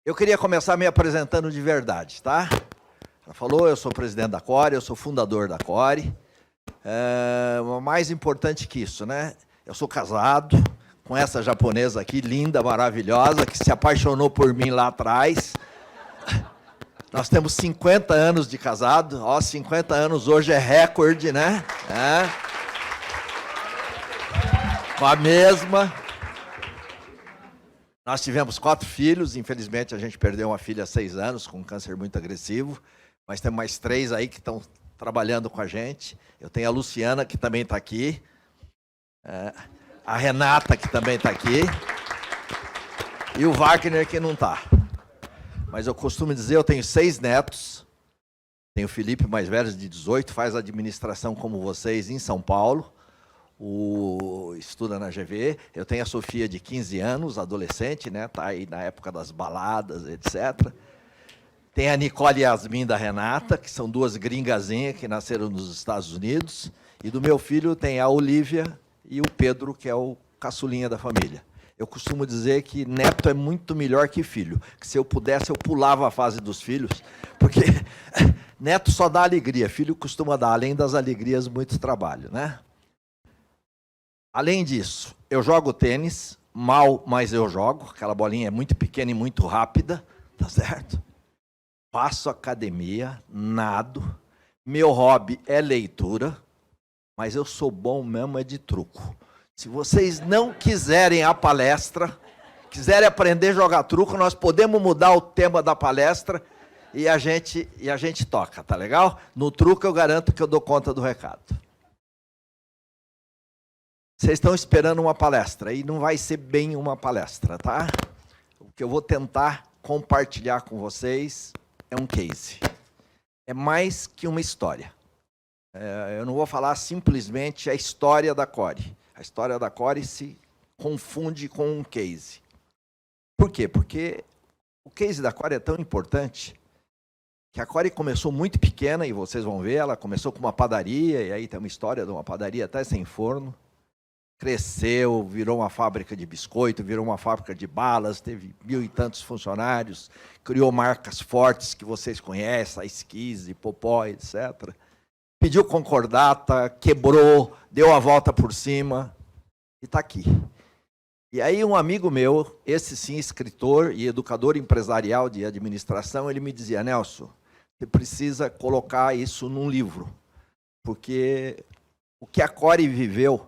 Eu queria começar me apresentando de verdade, tá? Ela falou, eu sou presidente da Core, eu sou fundador da Core. Mais importante que isso, né? Eu sou casado com essa japonesa aqui, linda, maravilhosa, que se apaixonou por mim lá atrás. Nós temos 50 anos de casado. Ó, 50 anos hoje é recorde, né? Com a mesma. Nós tivemos 4 filhos, infelizmente a gente perdeu uma filha há 6 anos, com um câncer muito agressivo, mas temos mais 3 aí que estão trabalhando com a gente. Eu tenho a Luciana, que também está aqui, a Renata, que também está aqui, e o Wagner, que não está. Mas eu costumo dizer, eu tenho 6 netos, tenho o Felipe, mais velho, de 18, faz administração como vocês em São Paulo, estuda na GV. Eu tenho a Sofia de 15 anos, adolescente, né? Está aí na época das baladas, etc. Tem a Nicole e a Yasmin da Renata, que são 2 gringazinhas que nasceram nos Estados Unidos. E do meu filho tem a Olivia e o Pedro, que é o caçulinha da família. Eu costumo dizer que neto é muito melhor que filho, que se eu pudesse eu pulava a fase dos filhos, porque neto só dá alegria, filho costuma dar, além das alegrias, muito trabalho, né? Além disso, eu jogo tênis, mal, mas eu jogo. Aquela bolinha é muito pequena e muito rápida, tá certo? Faço academia, nado. Meu hobby é leitura, mas eu sou bom mesmo é de truco. Se vocês não quiserem a palestra, quiserem aprender a jogar truco, nós podemos mudar o tema da palestra e a gente toca, tá legal? No truco eu garanto que eu dou conta do recado. Vocês estão esperando uma palestra, e não vai ser bem uma palestra, tá? O que eu vou tentar compartilhar com vocês é um case. É mais que uma história. Eu não vou falar simplesmente a história da Core. A história da Core se confunde com um case. Por quê? Porque o case da Core é tão importante que a Core começou muito pequena, e vocês vão ver, ela começou com uma padaria, e aí tem uma história de uma padaria até sem forno. Cresceu, virou uma fábrica de biscoito, virou uma fábrica de balas, teve 1000 e tantos funcionários, criou marcas fortes que vocês conhecem, a Esquise, Popó, etc. Pediu concordata, quebrou, deu a volta por cima e está aqui. E aí um amigo meu, esse sim escritor e educador empresarial de administração, ele me dizia, Nelson, você precisa colocar isso num livro, porque o que a Core viveu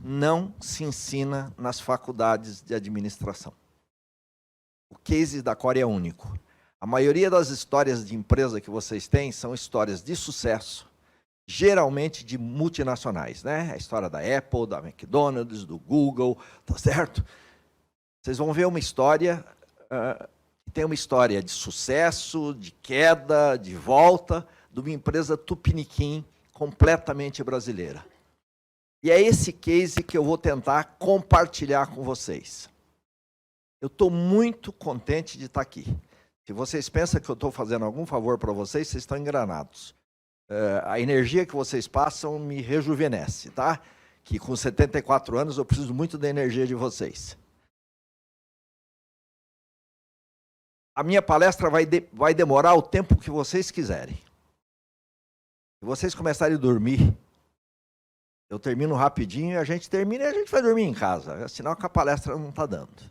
não se ensina nas faculdades de administração. O case da Core é único. A maioria das histórias de empresa que vocês têm são histórias de sucesso, geralmente de multinacionais, né? A história da Apple, da McDonald's, do Google, tá certo? Vocês vão ver uma história, tem uma história de sucesso, de queda, de volta, de uma empresa tupiniquim, completamente brasileira. E é esse case que eu vou tentar compartilhar com vocês. Eu estou muito contente de estar aqui. Se vocês pensam que eu estou fazendo algum favor para vocês, vocês estão enganados. A energia que vocês passam me rejuvenesce, tá? Que com 74 anos eu preciso muito da energia de vocês. A minha palestra vai demorar o tempo que vocês quiserem. Se vocês começarem a dormir, eu termino rapidinho, a gente termina e a gente vai dormir em casa. É sinal que a palestra não está dando.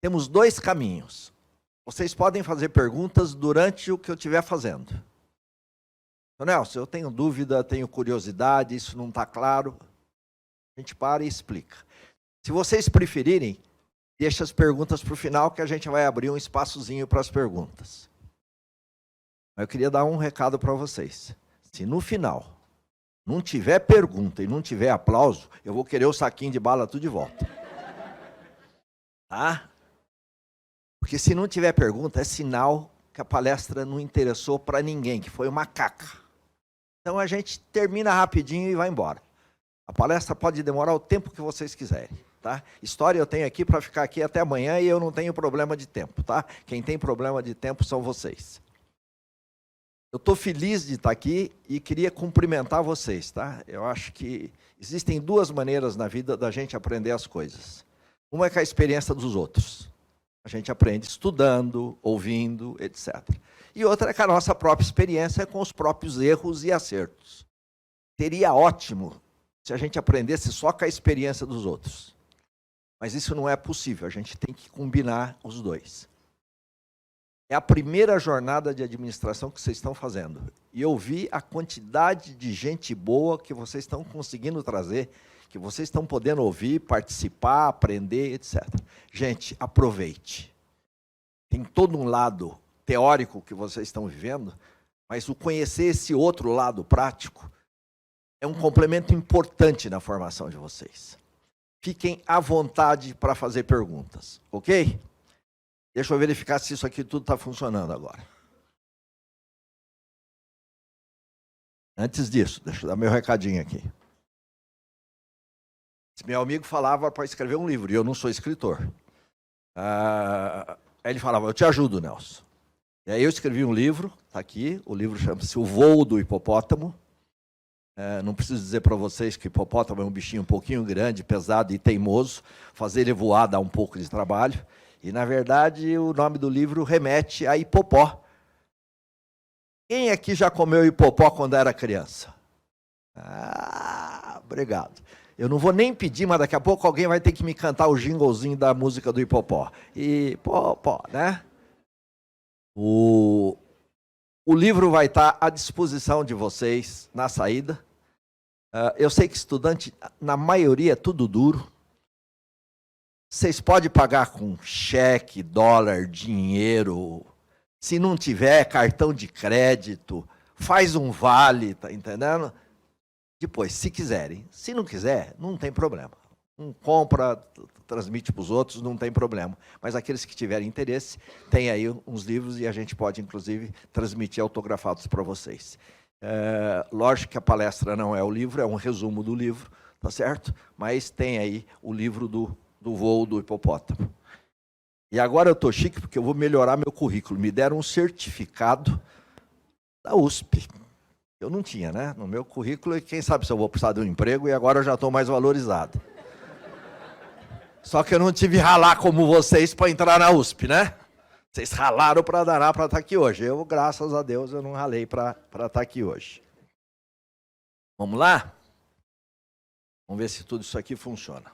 Temos 2 caminhos. Vocês podem fazer perguntas durante o que eu estiver fazendo. Nelson, eu tenho dúvida, tenho curiosidade, isso não está claro. A gente para e explica. Se vocês preferirem, deixa as perguntas para o final, que a gente vai abrir um espaçozinho para as perguntas. Eu queria dar um recado para vocês. Se no final não tiver pergunta e não tiver aplauso, eu vou querer o saquinho de bala tudo de volta. Tá? Porque se não tiver pergunta, é sinal que a palestra não interessou para ninguém, que foi uma caca. Então a gente termina rapidinho e vai embora. A palestra pode demorar o tempo que vocês quiserem. Tá? História eu tenho aqui para ficar aqui até amanhã e eu não tenho problema de tempo. Tá? Quem tem problema de tempo são vocês. Eu estou feliz de estar aqui e queria cumprimentar vocês, tá? Eu acho que existem 2 maneiras na vida da gente aprender as coisas. Uma é com a experiência dos outros. A A gente aprende estudando, ouvindo, etc. E outra é com a nossa própria experiência, com os próprios erros e acertos. Seria ótimo se a gente aprendesse só com a experiência dos outros. Mas isso não é possível, a gente tem que combinar os dois. É a primeira jornada de administração que vocês estão fazendo. E eu vi a quantidade de gente boa que vocês estão conseguindo trazer, que vocês estão podendo ouvir, participar, aprender, etc. Gente, aproveite. Tem todo um lado teórico que vocês estão vivendo, mas o conhecer esse outro lado prático é um complemento importante na formação de vocês. Fiquem à vontade para fazer perguntas, ok? Deixa eu verificar se isso aqui tudo está funcionando agora. Antes disso, deixa eu dar meu recadinho aqui. Esse meu amigo falava para escrever um livro, e eu não sou escritor. Aí ele falava, eu te ajudo, Nelson. E aí eu escrevi um livro, está aqui, o livro chama-se O Voo do Hipopótamo. Não preciso dizer para vocês que o hipopótamo é um bichinho um pouquinho grande, pesado e teimoso. Fazer ele voar dá um pouco de trabalho. E, na verdade, o nome do livro remete a hipopó. Quem aqui já comeu hipopó quando era criança? Obrigado. Eu não vou nem pedir, mas daqui a pouco alguém vai ter que me cantar o jinglezinho da música do hipopó. Hipopó, né? O livro vai estar à disposição de vocês na saída. Eu sei que estudante, na maioria, é tudo duro. Vocês podem pagar com cheque, dólar, dinheiro. Se não tiver, cartão de crédito. Faz um vale, tá entendendo? Depois, se quiserem. Se não quiser, não tem problema. Um compra, transmite para os outros, não tem problema. Mas aqueles que tiverem interesse, tem aí uns livros e a gente pode, inclusive, transmitir autografados para vocês. Lógico que a palestra não é o livro, é um resumo do livro, tá certo? Mas tem aí o livro do voo do hipopótamo. E agora eu estou chique porque eu vou melhorar meu currículo. Me deram um certificado da USP. Eu não tinha, né? No meu currículo, e quem sabe se eu vou precisar de um emprego, e agora eu já estou mais valorizado. Só que eu não tive ralar como vocês para entrar na USP, né? Vocês ralaram para danar para estar aqui hoje. Eu, graças a Deus, eu não ralei para estar aqui hoje. Vamos lá? Vamos ver se tudo isso aqui funciona.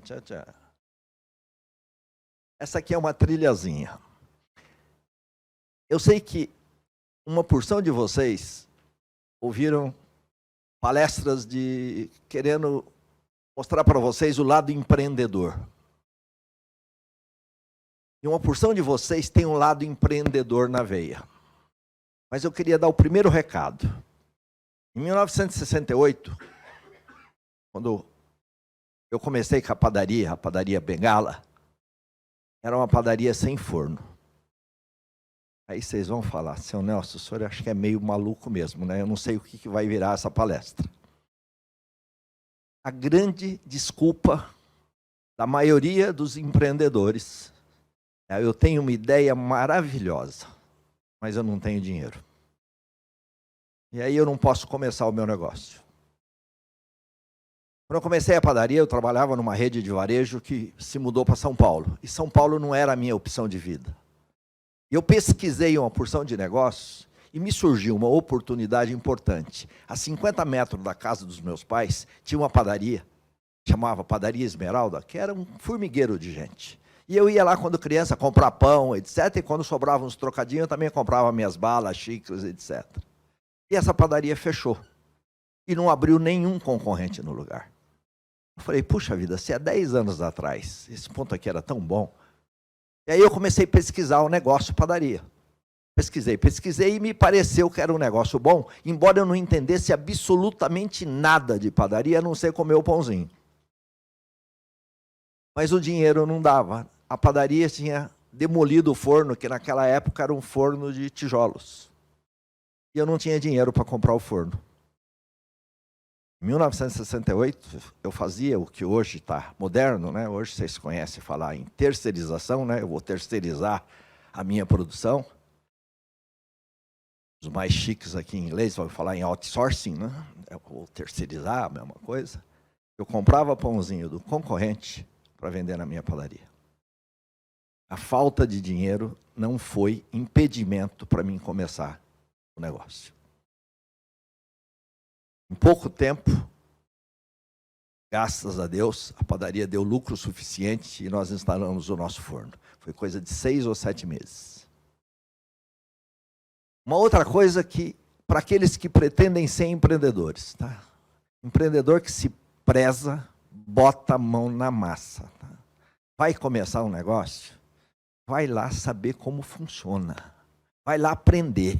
Tchau, tchau. Essa aqui é uma trilhazinha. Eu sei que uma porção de vocês ouviram palestras querendo mostrar para vocês o lado empreendedor. E uma porção de vocês tem um lado empreendedor na veia. Mas eu queria dar o primeiro recado. Em 1968, quando eu comecei com a padaria Bengala, era uma padaria sem forno. Aí vocês vão falar, seu Nelson, o senhor acha que é meio maluco mesmo, né? Eu não sei o que vai virar essa palestra. A grande desculpa da maioria dos empreendedores eu tenho uma ideia maravilhosa, mas eu não tenho dinheiro. E aí eu não posso começar o meu negócio. Quando eu comecei a padaria, eu trabalhava numa rede de varejo que se mudou para São Paulo. E São Paulo não era a minha opção de vida. E eu pesquisei uma porção de negócios e me surgiu uma oportunidade importante. A 50 metros da casa dos meus pais, tinha uma padaria, chamava Padaria Esmeralda, que era um formigueiro de gente. E eu ia lá quando criança comprar pão, etc. E quando sobravam uns trocadinhos, eu também comprava minhas balas, xícaras, etc. E essa padaria fechou. E não abriu nenhum concorrente no lugar. Eu falei, puxa vida, se há 10 anos atrás esse ponto aqui era tão bom. E aí eu comecei a pesquisar o negócio padaria. Pesquisei e me pareceu que era um negócio bom, embora eu não entendesse absolutamente nada de padaria, a não ser comer o pãozinho. Mas o dinheiro não dava. A padaria tinha demolido o forno, que naquela época era um forno de tijolos. E eu não tinha dinheiro para comprar o forno. Em 1968, eu fazia o que hoje está moderno, né? Hoje vocês conhecem falar em terceirização, né? Eu vou terceirizar a minha produção. Os mais chiques aqui em inglês vão falar em outsourcing, né? Eu vou terceirizar a mesma coisa. Eu comprava pãozinho do concorrente para vender na minha padaria. A falta de dinheiro não foi impedimento para mim começar o negócio. Em pouco tempo, graças a Deus, a padaria deu lucro suficiente e nós instalamos o nosso forno. Foi coisa de 6 ou 7 meses. Uma outra coisa que, para aqueles que pretendem ser empreendedores, tá? Empreendedor que se preza, bota a mão na massa. Tá? Vai começar um negócio? Vai lá saber como funciona. Vai lá aprender.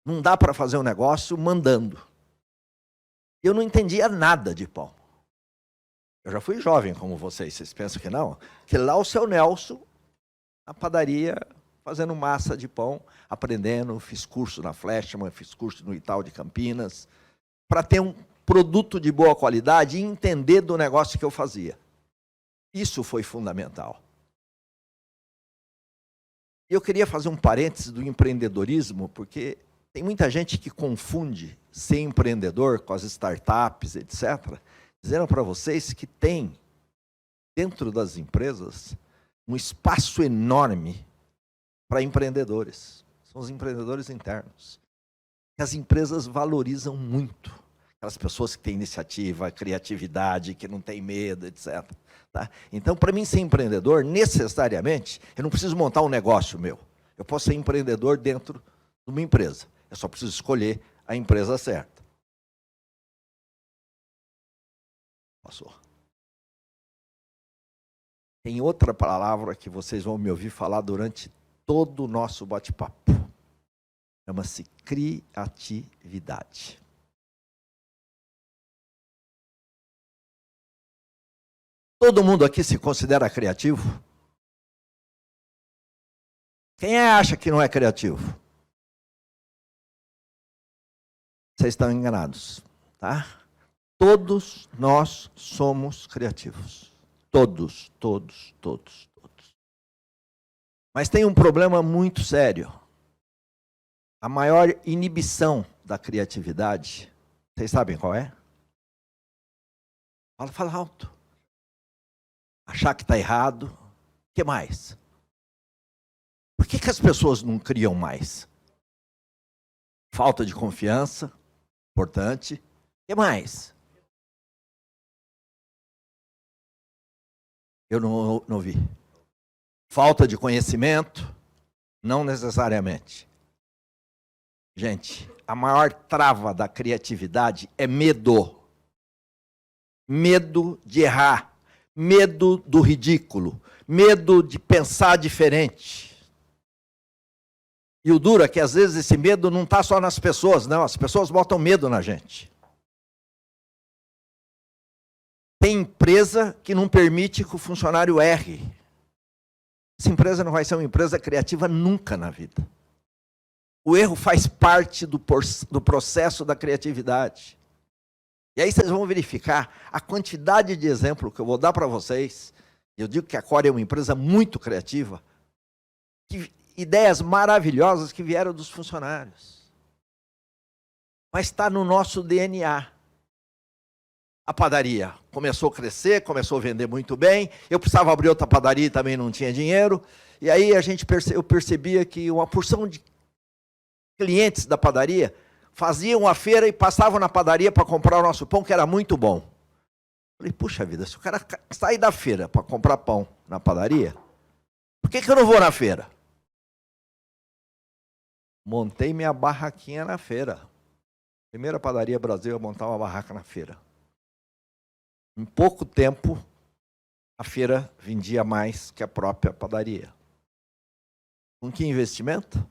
Não dá para fazer um negócio mandando. Eu não entendia nada de pão. Eu já fui jovem como vocês pensam que não? Que lá o seu Nelson, na padaria, fazendo massa de pão, aprendendo, fiz curso na Fleshman, fiz curso no Itaú de Campinas, para ter um produto de boa qualidade e entender do negócio que eu fazia. Isso foi fundamental. E eu queria fazer um parênteses do empreendedorismo, porque tem muita gente que confunde ser empreendedor com as startups, etc., dizendo para vocês que tem, dentro das empresas, um espaço enorme para empreendedores. São os empreendedores internos. As empresas valorizam muito aquelas pessoas que têm iniciativa, criatividade, que não têm medo, etc. Tá? Então, para mim ser empreendedor, necessariamente, eu não preciso montar um negócio meu. Eu posso ser empreendedor dentro de uma empresa. Eu só preciso escolher a empresa certa. Passou. Tem outra palavra que vocês vão me ouvir falar durante todo o nosso bate-papo. Chama-se criatividade. Todo mundo aqui se considera criativo? Quem acha que não é criativo? Vocês estão enganados, tá? Todos nós somos criativos. Todos. Mas tem um problema muito sério. A maior inibição da criatividade, vocês sabem qual é? Fala alto. Achar que está errado. O que mais? Por que as pessoas não criam mais? Falta de confiança, importante. O que mais? Eu não ouvi. Falta de conhecimento? Não necessariamente. Gente, a maior trava da criatividade é medo. Medo de errar. Medo do ridículo. Medo de pensar diferente. E o duro é que às vezes esse medo não está só nas pessoas, não. As pessoas botam medo na gente. Tem empresa que não permite que o funcionário erre. Essa empresa não vai ser uma empresa criativa nunca na vida. O erro faz parte do processo da criatividade. E aí vocês vão verificar a quantidade de exemplo que eu vou dar para vocês. Eu digo que a Core é uma empresa muito criativa. Ideias maravilhosas que vieram dos funcionários. Mas está no nosso DNA. A padaria começou a crescer, começou a vender muito bem. Eu precisava abrir outra padaria e também não tinha dinheiro. E aí eu percebia que uma porção de clientes da padaria faziam a feira e passavam na padaria para comprar o nosso pão, que era muito bom. Falei, puxa vida, se o cara sair da feira para comprar pão na padaria, por que eu não vou na feira? Montei minha barraquinha na feira. Primeira padaria Brasil a montar uma barraca na feira. Em pouco tempo, a feira vendia mais que a própria padaria. Com que investimento?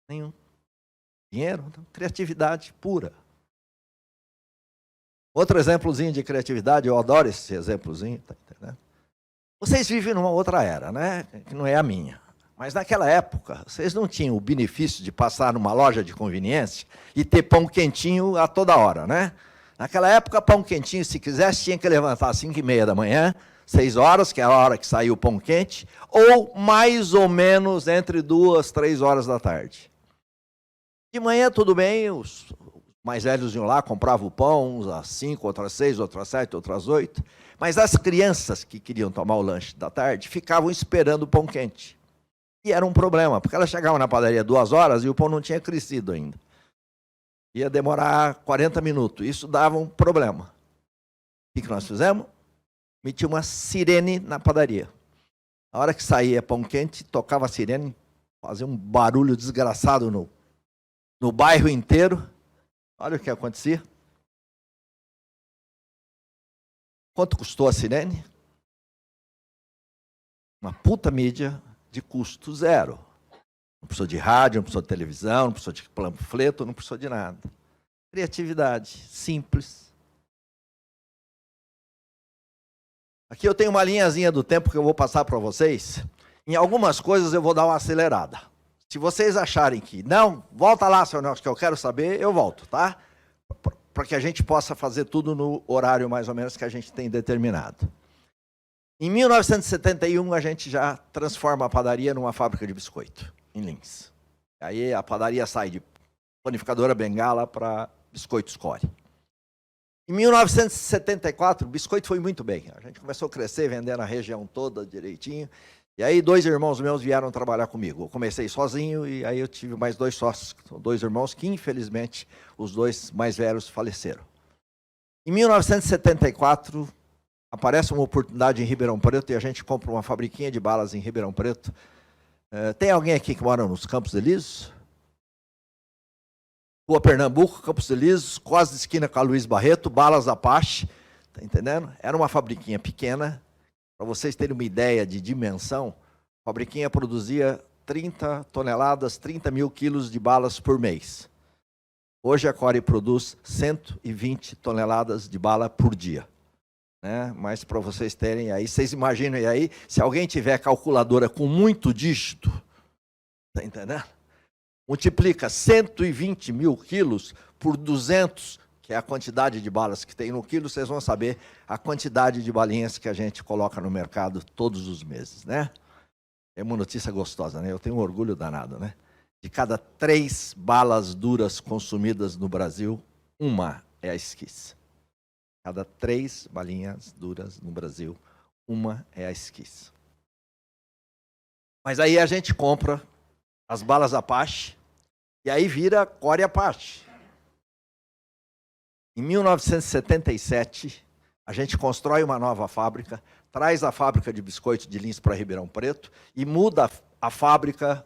Nenhum. Dinheiro? Criatividade pura. Outro exemplozinho de criatividade, eu adoro esse exemplozinho. Tá entendendo? Vocês vivem numa outra era, né? Que não é a minha. Mas naquela época, vocês não tinham o benefício de passar numa loja de conveniência e ter pão quentinho a toda hora, né? Naquela época, pão quentinho, se quisesse, tinha que levantar às 5h30 da manhã, 6 horas, que é a hora que saiu o pão quente, ou mais ou menos entre 2, 3 horas da tarde. De manhã, tudo bem, os mais velhos iam lá, compravam o pão, uns às 5, outras às 6, outras às 7, outras às 8. Mas as crianças que queriam tomar o lanche da tarde ficavam esperando o pão quente. E era um problema, porque elas chegavam na padaria 2 horas e o pão não tinha crescido ainda. Ia demorar 40 minutos. Isso dava um problema. O que nós fizemos? Metia uma sirene na padaria. A hora que saía pão quente, tocava a sirene, fazia um barulho desgraçado no bairro inteiro. Olha o que acontecia. Quanto custou a sirene? Uma puta mídia de custo zero. Não precisou de rádio, não precisou de televisão, não precisou de panfleto, não precisou de nada. Criatividade, simples. Aqui eu tenho uma linhazinha do tempo que eu vou passar para vocês. Em algumas coisas eu vou dar uma acelerada. Se vocês acharem que não, volta lá, seu Nelson, que eu quero saber, eu volto, tá? Para que a gente possa fazer tudo no horário mais ou menos que a gente tem determinado. Em 1971, a gente já transforma a padaria numa fábrica de biscoito, em Lins. Aí a padaria sai de panificadora Bengala para biscoito Score. Em 1974, o biscoito foi muito bem. A gente começou a crescer, vender na região toda direitinho. E aí 2 irmãos meus vieram trabalhar comigo. Eu comecei sozinho e aí eu tive mais 2 sócios, 2 irmãos que, infelizmente, os 2 mais velhos faleceram. Em 1974, aparece uma oportunidade em Ribeirão Preto e a gente compra uma fabriquinha de balas em Ribeirão Preto. Tem alguém aqui que mora nos Campos Elíseos? Rua Pernambuco, Campos Elíseos, quase esquina com a Luiz Barreto, balas Apache, tá entendendo? Era uma fabriquinha pequena. Para vocês terem uma ideia de dimensão, a fabriquinha produzia 30 toneladas, 30 mil quilos de balas por mês. Hoje a Core produz 120 toneladas de bala por dia. Né? Mas para vocês terem aí, vocês imaginem aí, se alguém tiver calculadora com muito dígito, tá entendendo? Multiplica 120 mil quilos por 200, que é a quantidade de balas que tem no quilo, vocês vão saber a quantidade de balinhas que a gente coloca no mercado todos os meses, né? É uma notícia gostosa, né? Eu tenho um orgulho danado, né? De cada 3 balas duras consumidas no Brasil, uma é a esquisse. Cada 3 balinhas duras no Brasil, uma é a esquisse. Mas aí a gente compra as balas Apache e aí vira Core Apache. Em 1977, a gente constrói uma nova fábrica, traz a fábrica de biscoito de Lins para Ribeirão Preto e muda a fábrica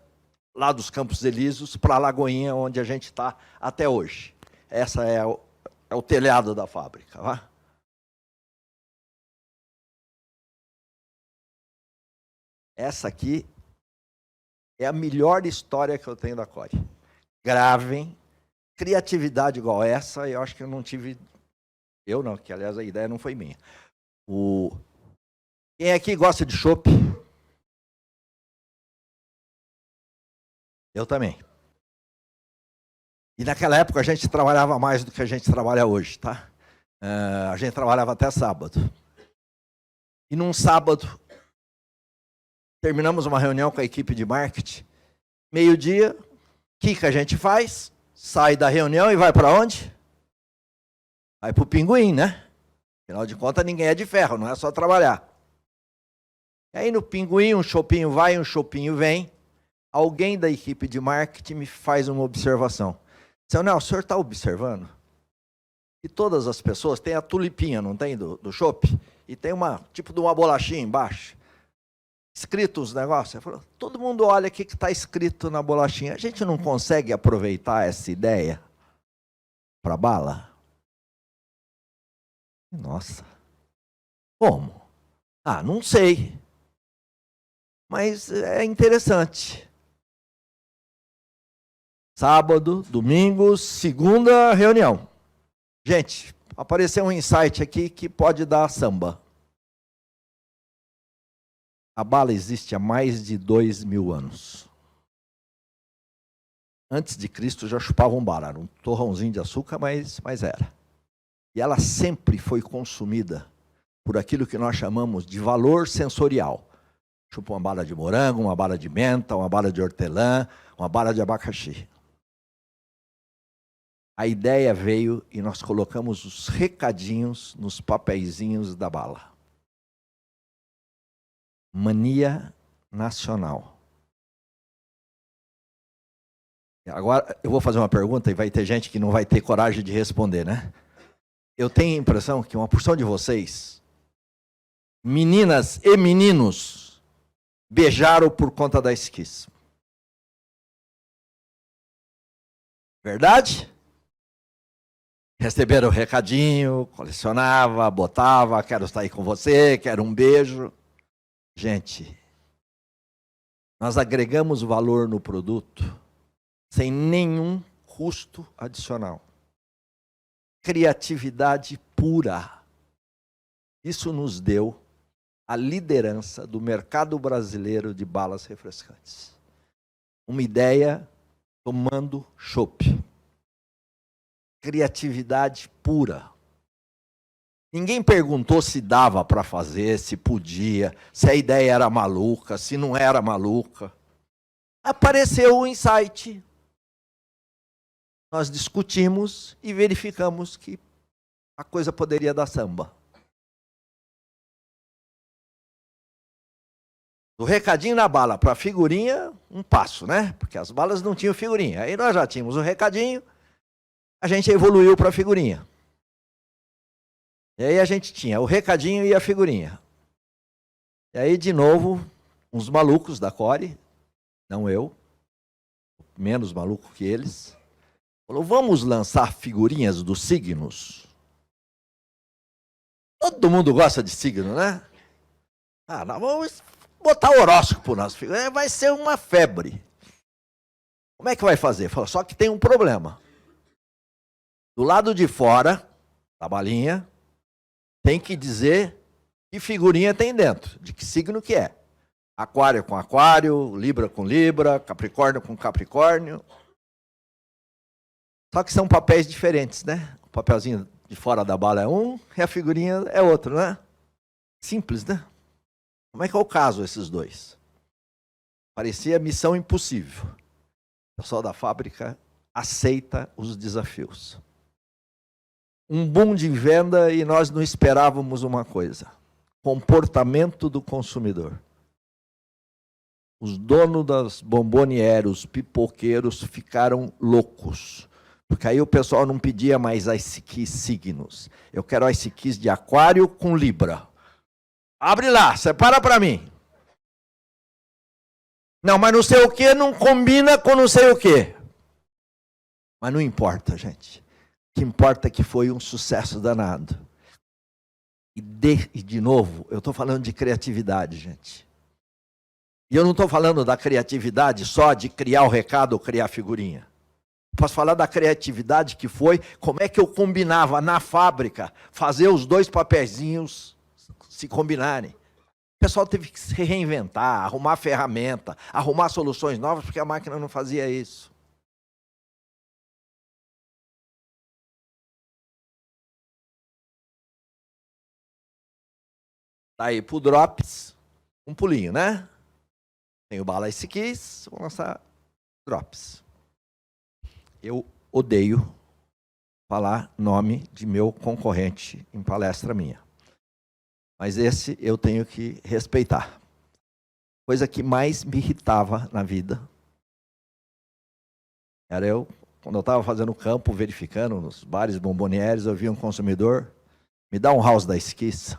lá dos Campos Elíseos para a Lagoinha, onde a gente está até hoje. Essa é o telhado da fábrica. Tá? Essa aqui é a melhor história que eu tenho da Core. Gravem. Criatividade igual essa, eu acho que eu não tive... Eu não, que aliás a ideia não foi minha. Quem aqui gosta de chopp? Eu também. E naquela época a gente trabalhava mais do que a gente trabalha hoje, tá? A gente trabalhava até sábado. E num sábado, terminamos uma reunião com a equipe de marketing. Meio-dia, o que a gente faz? Sai da reunião e vai para onde? Vai para o Pinguim, né? Afinal de contas, ninguém é de ferro, não é só trabalhar. E aí no Pinguim, um chopinho vai, um chopinho vem. Alguém da equipe de marketing me faz uma observação. Seu Nelson, o senhor está observando? E todas as pessoas têm a tulipinha, não tem, do chopp? E tem tipo de uma bolachinha embaixo. Escrito os negócios. Ele falou, todo mundo olha o que está escrito na bolachinha. A gente não consegue aproveitar essa ideia para bala? Nossa. Como? Ah, não sei. Mas é interessante. Sábado, domingo, segunda reunião. Gente, apareceu um insight aqui que pode dar samba. A bala existe há mais de 2.000 anos. Antes de Cristo já chupavam bala, era um torrãozinho de açúcar, mas era. E ela sempre foi consumida por aquilo que nós chamamos de valor sensorial. Chupa uma bala de morango, uma bala de menta, uma bala de hortelã, uma bala de abacaxi. a ideia veio e nós colocamos os recadinhos nos papeizinhos da bala. Mania nacional. Agora eu vou fazer uma pergunta e vai ter gente que não vai ter coragem de responder, né? Eu tenho a impressão que uma porção de vocês, meninas e meninos, beijaram por conta da esquiz. Verdade? Receberam o recadinho, colecionava, botava, quero sair com você, quero um beijo. Gente, nós agregamos valor no produto sem nenhum custo adicional. Criatividade pura. Isso nos deu a liderança do mercado brasileiro de balas refrescantes. Uma ideia tomando chopp. Criatividade pura. Ninguém perguntou se dava para fazer, se podia, se a ideia era maluca, se não era maluca. Apareceu o insight. Nós discutimos e verificamos que a coisa poderia dar samba. Do recadinho na bala para a figurinha, um passo, né? Porque as balas não tinham figurinha. Aí nós já tínhamos o recadinho, a gente evoluiu para a figurinha. E aí a gente tinha o recadinho e a figurinha. E aí, de novo, uns malucos da Core, não eu, menos maluco que eles, falou, vamos lançar figurinhas dos signos? Todo mundo gosta de signo, né? Ah, nós vamos botar horóscopo nas figurinhas, vai ser uma febre. Como é que vai fazer? Falou, só que tem um problema. Do lado de fora, da balinha, tem que dizer que figurinha tem dentro, de que signo que é. Aquário com aquário, Libra com Libra, Capricórnio com Capricórnio. Só que são papéis diferentes, né? O papelzinho de fora da bala é um e a figurinha é outro, né? Simples, né? Como é que é o caso, esses dois? Parecia missão impossível. O pessoal da fábrica aceita os desafios. Um boom de venda e nós não esperávamos uma coisa. Comportamento do consumidor. Os donos das bombonières, os pipoqueiros ficaram loucos. Porque aí o pessoal não pedia mais Ice Keys signos. Eu quero Ice Keys de aquário com Libra. Abre lá, separa para mim. Não, mas não sei o que não combina com não sei o que. Mas não importa, gente. O que importa é que foi um sucesso danado. E de novo, eu estou falando de criatividade, gente. E eu não estou falando da criatividade só de criar o recado ou criar a figurinha. Posso falar da criatividade que foi, como é que eu combinava na fábrica, fazer os dois papeizinhos se combinarem. O pessoal teve que se reinventar, arrumar ferramenta, arrumar soluções novas, porque a máquina não fazia isso. Aí, pro Drops, um pulinho, né? Tem o Bala Ice Keys, vou lançar Drops. Eu odeio falar nome de meu concorrente em palestra minha. Mas esse eu tenho que respeitar. Coisa que mais me irritava na vida era eu, quando eu estava fazendo campo, verificando nos bares bombonières, eu via um consumidor, me dá um house da Esquiz.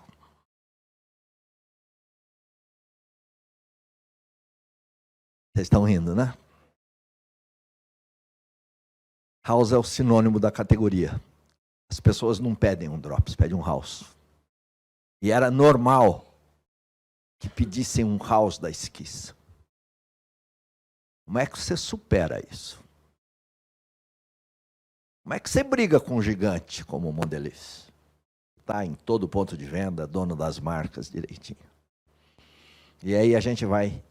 Vocês estão rindo, né? House é o sinônimo da categoria. As pessoas não pedem um drops, pedem um house. E era normal que pedissem um house da Esquiz. Como é que você supera isso? Como é que você briga com um gigante como o Mondelez? Está em todo ponto de venda, dono das marcas direitinho. E aí a gente vai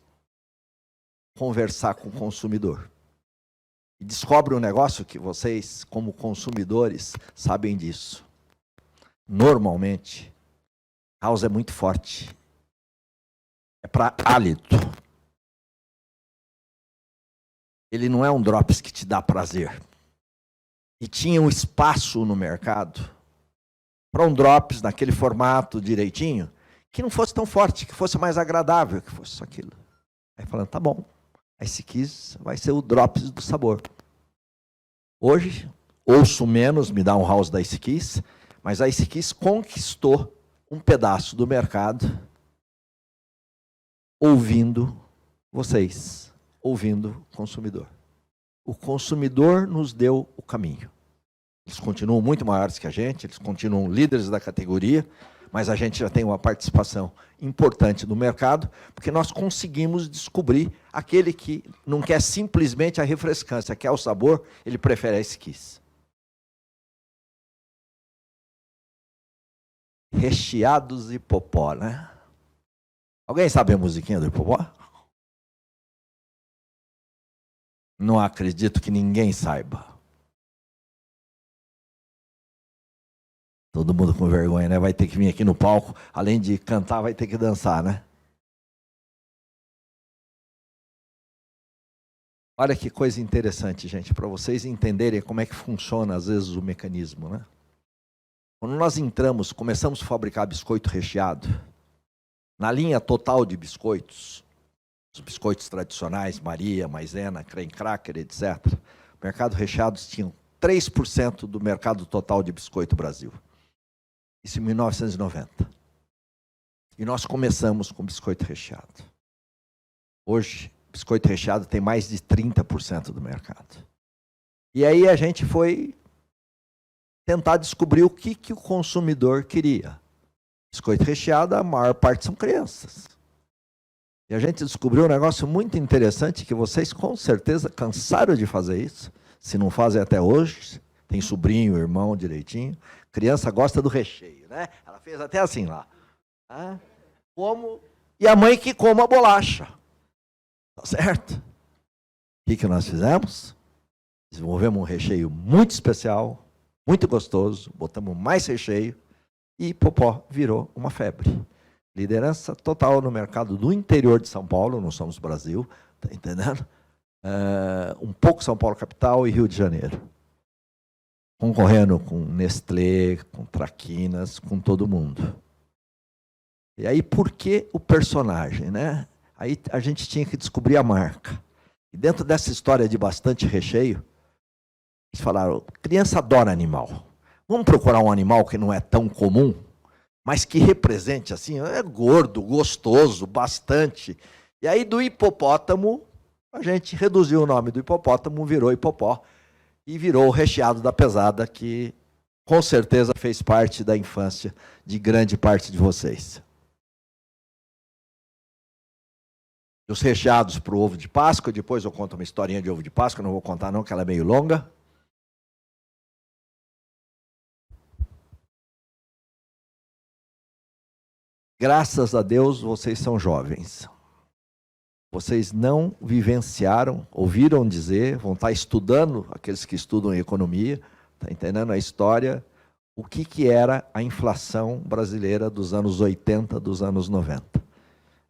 conversar com o consumidor. E descobre um negócio que vocês, como consumidores, sabem disso. Normalmente, house é muito forte. É para hálito. Ele não é um drops que te dá prazer. e tinha um espaço no mercado para um drops naquele formato direitinho, que não fosse tão forte, que fosse mais agradável, que fosse aquilo. Aí falando, tá bom, a Ice Kiss vai ser o drops do sabor. Hoje, ouço menos, me dá um house da Ice Kiss, mas a Ice Kiss conquistou um pedaço do mercado ouvindo vocês, ouvindo o consumidor. O consumidor nos deu o caminho. Eles continuam muito maiores que a gente, eles continuam líderes da categoria, mas a gente já tem uma participação importante no mercado, porque nós conseguimos descobrir aquele que não quer simplesmente a refrescância, quer o sabor, ele prefere a Ice Kiss. Recheados e Popó, né? Alguém sabe a musiquinha do Hipopó? Não acredito que ninguém saiba. Todo mundo com vergonha, né? Vai ter que vir aqui no palco, além de cantar, vai ter que dançar, né? Olha que coisa interessante, gente, para vocês entenderem como é que funciona, às vezes, o mecanismo, né? Quando nós entramos, começamos a fabricar biscoito recheado, na linha total de biscoitos, os biscoitos tradicionais, Maria, Maisena, Creme Cracker, etc. O mercado recheados tinha 3% do mercado total de biscoito Brasil. Isso em 1990. E nós começamos com biscoito recheado. Hoje, biscoito recheado tem mais de 30% do mercado. E aí a gente foi tentar descobrir o que o consumidor queria. Biscoito recheado, a maior parte são crianças. E a gente descobriu um negócio muito interessante, que vocês com certeza cansaram de fazer isso, se não fazem até hoje, tem sobrinho, irmão direitinho. Criança gosta do recheio, né? Ela fez até assim lá. Como... E a mãe que coma a bolacha. Tá certo? O que nós fizemos? Desenvolvemos um recheio muito especial, muito gostoso, botamos mais recheio, e Popó virou uma febre. Liderança total no mercado do interior de São Paulo, não somos Brasil, tá entendendo? Um pouco São Paulo capital e Rio de Janeiro. Concorrendo com Nestlé, com Traquinas, com todo mundo. E aí, por que o personagem, né? Aí a gente tinha que descobrir a marca. E dentro dessa história de bastante recheio, eles falaram, criança adora animal. Vamos procurar um animal que não é tão comum, mas que represente, assim, é gordo, gostoso, bastante. E aí, do hipopótamo, a gente reduziu o nome do hipopótamo, virou Hipopó, e virou o recheado da pesada, que com certeza fez parte da infância de grande parte de vocês. Os recheados para o ovo de Páscoa, depois eu conto uma historinha de ovo de Páscoa, não vou contar não, que ela é meio longa. Graças a Deus, vocês são jovens. Vocês não vivenciaram, ouviram dizer, vão estar estudando, aqueles que estudam economia, está entendendo a história, o que era a inflação brasileira dos anos 80, dos anos 90.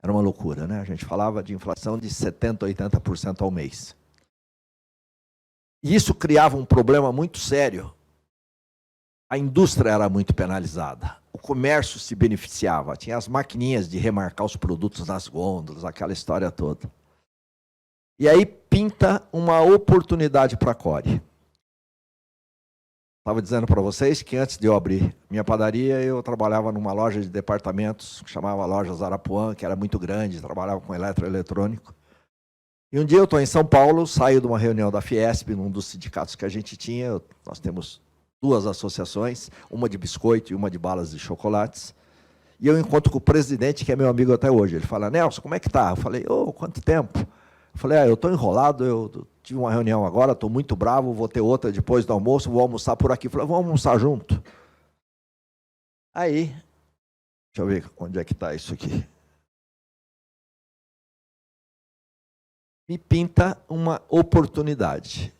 Era uma loucura, né? A gente falava de inflação de 70%, 80% ao mês. E isso criava um problema muito sério. A indústria era muito penalizada. O comércio se beneficiava. Tinha as maquininhas de remarcar os produtos nas gôndolas, aquela história toda. E aí pinta uma oportunidade para a Core. Estava dizendo para vocês que antes de eu abrir minha padaria, eu trabalhava numa loja de departamentos, que chamava Loja Zarapuã, que era muito grande, trabalhava com eletroeletrônico. E um dia eu estou em São Paulo, saio de uma reunião da Fiesp, num dos sindicatos que a gente tinha, nós temos 2 associações, uma de biscoito e uma de balas de chocolates, e eu encontro com o presidente, que é meu amigo até hoje. Ele fala, Nelson, como é que tá? Eu falei, quanto tempo? Eu falei, eu estou enrolado, eu tive uma reunião agora, estou muito bravo, vou ter outra depois do almoço, vou almoçar por aqui. Eu falei, vamos almoçar junto. Aí, deixa eu ver onde é que está isso aqui. Me pinta uma oportunidade.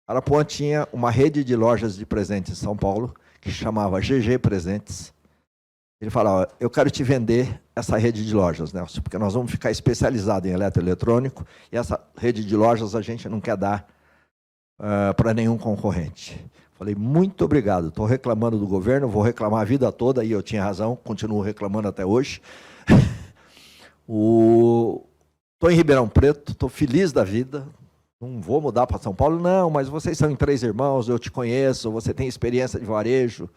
Arapuã tinha uma rede de lojas de presentes em São Paulo, que chamava GG Presentes. Ele falava, eu quero te vender essa rede de lojas, Nelson, porque nós vamos ficar especializados em eletroeletrônico, e essa rede de lojas a gente não quer dar para nenhum concorrente. Falei, muito obrigado, estou reclamando do governo, vou reclamar a vida toda, e eu tinha razão, continuo reclamando até hoje. Estou em Ribeirão Preto, estou feliz da vida, não vou mudar para São Paulo, não, mas vocês são em 3 irmãos, eu te conheço, você tem experiência de varejo.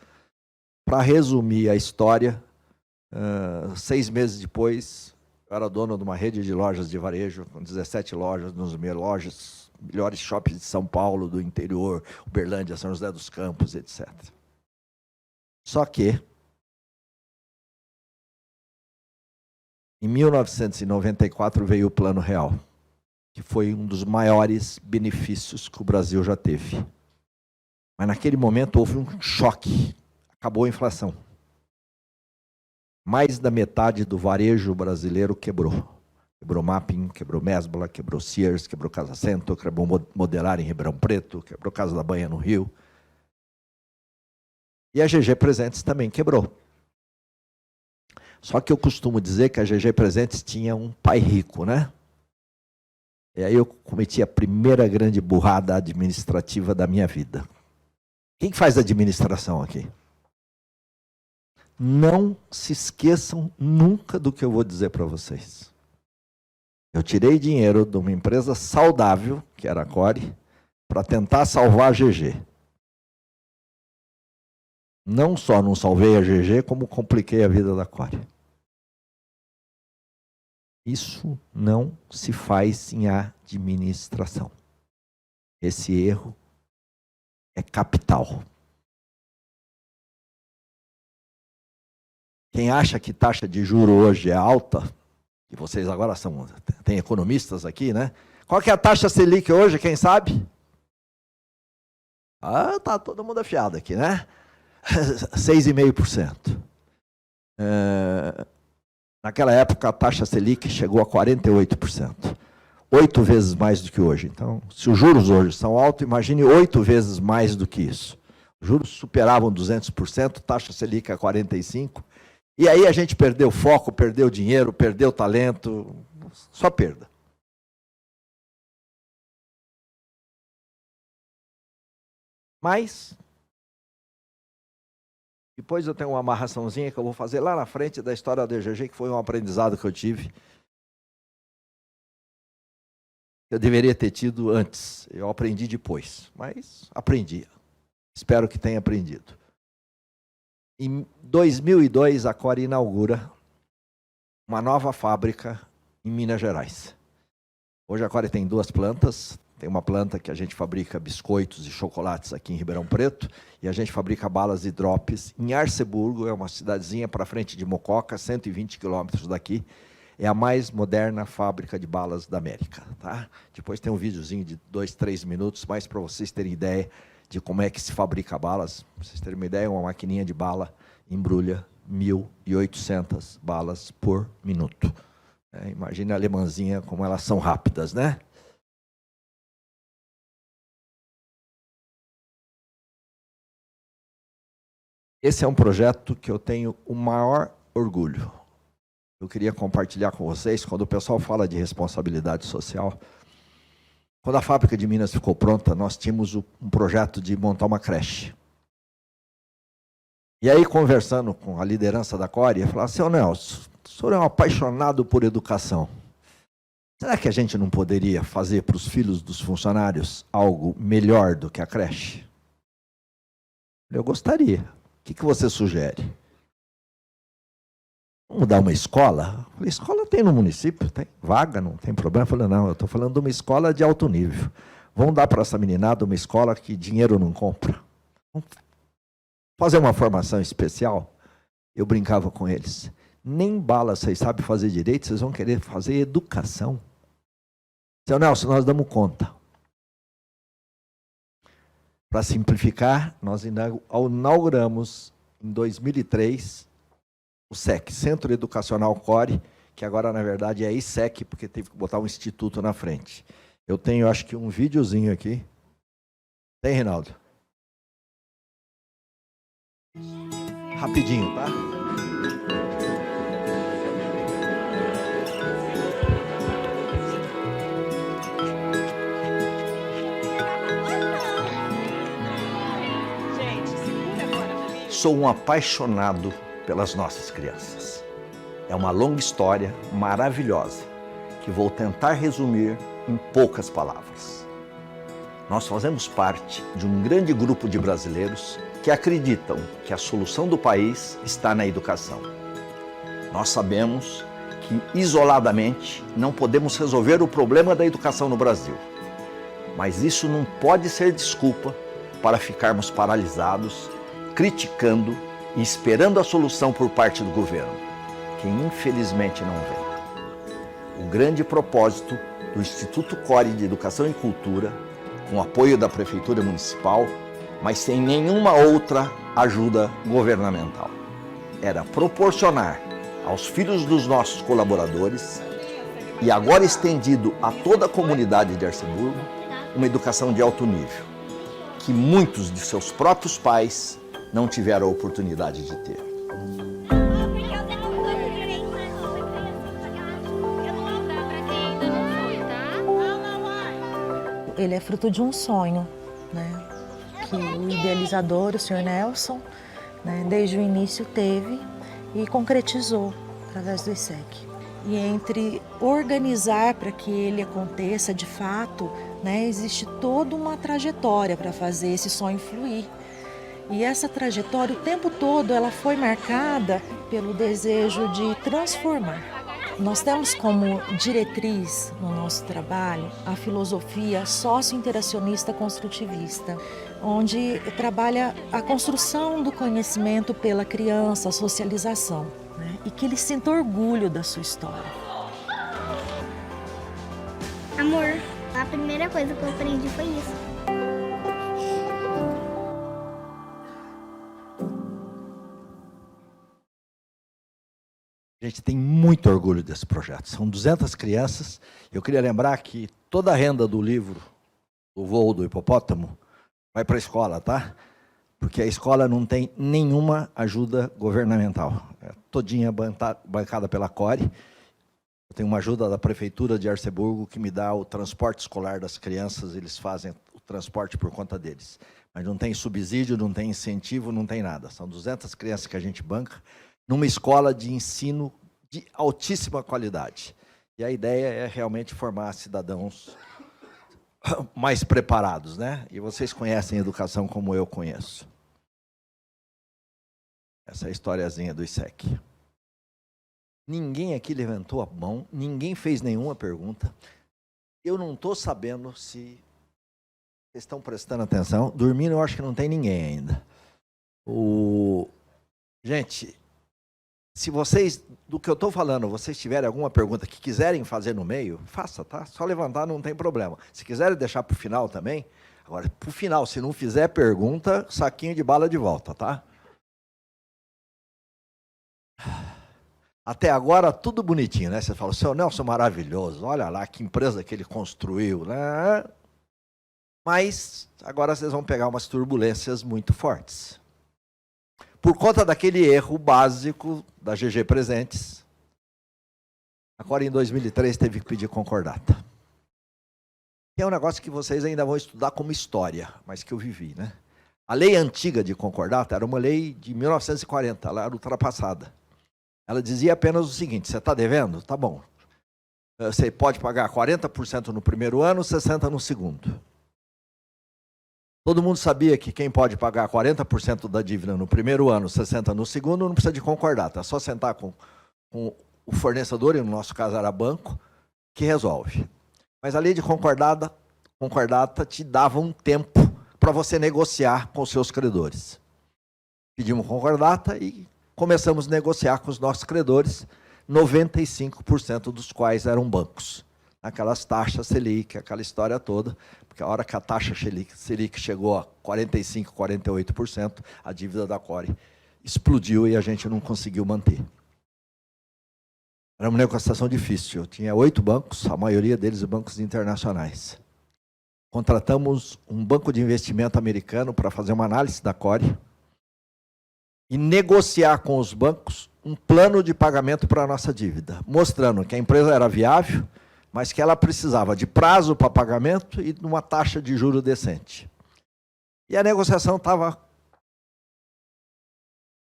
Para resumir a história, 6 meses depois, eu era dono de uma rede de lojas de varejo, com 17 lojas, nos melhores shoppings de São Paulo, do interior, Uberlândia, São José dos Campos, etc. Só que, em 1994, veio o Plano Real, que foi um dos maiores benefícios que o Brasil já teve. Mas naquele momento houve um choque, acabou a inflação. Mais da metade do varejo brasileiro quebrou. Quebrou Mapping, quebrou Mesbla, quebrou Sears, quebrou Casa Centro, quebrou Modelar em Ribeirão Preto, quebrou Casa da Banha no Rio. E a GG Presentes também quebrou. Só que eu costumo dizer que a GG Presentes tinha um pai rico, né? E aí eu cometi a primeira grande burrada administrativa da minha vida. Quem faz administração aqui? Não se esqueçam nunca do que eu vou dizer para vocês. Eu tirei dinheiro de uma empresa saudável, que era a Core, para tentar salvar a GG. Não só não salvei a GG, como compliquei a vida da Core. Isso não se faz em administração. Esse erro é capital. Quem acha que taxa de juro hoje é alta, e vocês agora tem economistas aqui, né? Qual que é a taxa Selic hoje, quem sabe? Tá todo mundo afiado aqui, né? 6,5%. Naquela época, a taxa Selic chegou a 48%. 8 vezes mais do que hoje. Então, se os juros hoje são altos, imagine 8 vezes mais do que isso. Os juros superavam 200%, taxa Selic a 45%. E aí a gente perdeu foco, perdeu dinheiro, perdeu talento, só perda. Mas, depois eu tenho uma amarraçãozinha que eu vou fazer lá na frente da história da DGG, que foi um aprendizado que eu tive. Eu deveria ter tido antes, eu aprendi depois, mas aprendi. Espero que tenha aprendido. Em 2002, a Core inaugura uma nova fábrica em Minas Gerais. Hoje a Core tem 2 plantas. Tem uma planta que a gente fabrica biscoitos e chocolates aqui em Ribeirão Preto, e a gente fabrica balas e drops em Arceburgo, é uma cidadezinha para frente de Mococa, 120 quilômetros daqui. É a mais moderna fábrica de balas da América. Tá? Depois tem um videozinho de 2, 3 minutos, mais para vocês terem ideia de como é que se fabrica balas. Para vocês terem uma ideia, uma maquininha de bala embrulha 1.800 balas por minuto. Imagina a alemãzinha como elas são rápidas, né? Esse é um projeto que eu tenho o maior orgulho. Eu queria compartilhar com vocês, quando o pessoal fala de responsabilidade social. Quando a fábrica de Minas ficou pronta, nós tínhamos um projeto de montar uma creche. E aí, conversando com a liderança da Core, eu falava, seu Nelson, o senhor é um apaixonado por educação. Será que a gente não poderia fazer para os filhos dos funcionários algo melhor do que a creche? Eu gostaria. O que você sugere? Vamos dar uma escola? Eu falei, escola tem no município, tem vaga, não tem problema. Eu falei, não, eu estou falando de uma escola de alto nível. Vamos dar para essa meninada uma escola que dinheiro não compra. Vamos fazer uma formação especial. Eu brincava com eles. Nem bala vocês sabem fazer direito, vocês vão querer fazer educação. Seu Nelson, nós damos conta. Para simplificar, nós inauguramos em 2003 o SEC, Centro Educacional Core, que agora na verdade é ISEC, porque teve que botar um instituto na frente. Eu tenho, acho que um videozinho aqui. Tem, Reinaldo? Rapidinho, tá? Sou um apaixonado pelas nossas crianças. É uma longa história maravilhosa que vou tentar resumir em poucas palavras. Nós fazemos parte de um grande grupo de brasileiros que acreditam que a solução do país está na educação. Nós sabemos que, isoladamente, não podemos resolver o problema da educação no Brasil. Mas isso não pode ser desculpa para ficarmos paralisados, criticando e esperando a solução por parte do governo, que infelizmente não vem. O grande propósito do Instituto CORE de Educação e Cultura, com apoio da Prefeitura Municipal, mas sem nenhuma outra ajuda governamental, era proporcionar aos filhos dos nossos colaboradores, e agora estendido a toda a comunidade de Arceburgo, uma educação de alto nível, que muitos de seus próprios pais não tiveram a oportunidade de ter. Ele é fruto de um sonho, né, que o idealizador, o Sr. Nelson, né, desde o início teve e concretizou através do ISEC. E entre organizar para que ele aconteça de fato, né, existe toda uma trajetória para fazer esse sonho fluir. E essa trajetória, o tempo todo, ela foi marcada pelo desejo de transformar. Nós temos como diretriz no nosso trabalho a filosofia socio-interacionista construtivista, onde trabalha a construção do conhecimento pela criança, a socialização, né? E que ele sinta orgulho da sua história. Amor, a primeira coisa que eu aprendi foi isso. A gente tem muito orgulho desse projeto. São 200 crianças. Eu queria lembrar que toda a renda do livro, do voo do hipopótamo, vai para a escola, tá? Porque a escola não tem nenhuma ajuda governamental. É todinha bancada pela CORE. Eu tenho uma ajuda da Prefeitura de Arceburgo que me dá o transporte escolar das crianças, eles fazem o transporte por conta deles. Mas não tem subsídio, não tem incentivo, não tem nada. São 200 crianças que a gente banca numa escola de ensino de altíssima qualidade. E a ideia é realmente formar cidadãos mais preparados, né? E vocês conhecem a educação como eu conheço. Essa é a historiazinha do ISEC. Ninguém aqui levantou a mão, ninguém fez nenhuma pergunta. Eu não estou sabendo se vocês estão prestando atenção. Dormindo, eu acho que não tem ninguém ainda. Gente, se vocês, do que eu estou falando, vocês tiverem alguma pergunta que quiserem fazer no meio, faça, tá? Só levantar, não tem problema. Se quiserem deixar para o final também, agora, para o final, se não fizer pergunta, saquinho de bala de volta, tá? Até agora, tudo bonitinho, né? Você fala, seu Nelson maravilhoso, olha lá que empresa que ele construiu, né? Mas agora vocês vão pegar umas turbulências muito fortes. Por conta daquele erro básico da GG Presentes, agora em 2003 teve que pedir concordata. É um negócio que vocês ainda vão estudar como história, mas que eu vivi, né? A lei antiga de concordata era uma lei de 1940, ela era ultrapassada. Ela dizia apenas o seguinte, você está devendo? Tá bom. Você pode pagar 40% no primeiro ano, 60% no segundo. Todo mundo sabia que quem pode pagar 40% da dívida no primeiro ano, 60% no segundo, não precisa de concordata. É só sentar com o fornecedor, e no nosso caso era banco, que resolve. Mas a lei de concordata te dava um tempo para você negociar com os seus credores. Pedimos concordata e começamos a negociar com os nossos credores, 95% dos quais eram bancos. Aquelas taxas Selic, aquela história toda, porque a hora que a taxa Selic chegou a 45%, 48%, a dívida da CORE explodiu e a gente não conseguiu manter. Era uma negociação difícil. Eu tinha 8 bancos, a maioria deles bancos internacionais. Contratamos um banco de investimento americano para fazer uma análise da CORE e negociar com os bancos um plano de pagamento para a nossa dívida, mostrando que a empresa era viável, mas que ela precisava de prazo para pagamento e de uma taxa de juro decente. E a negociação estava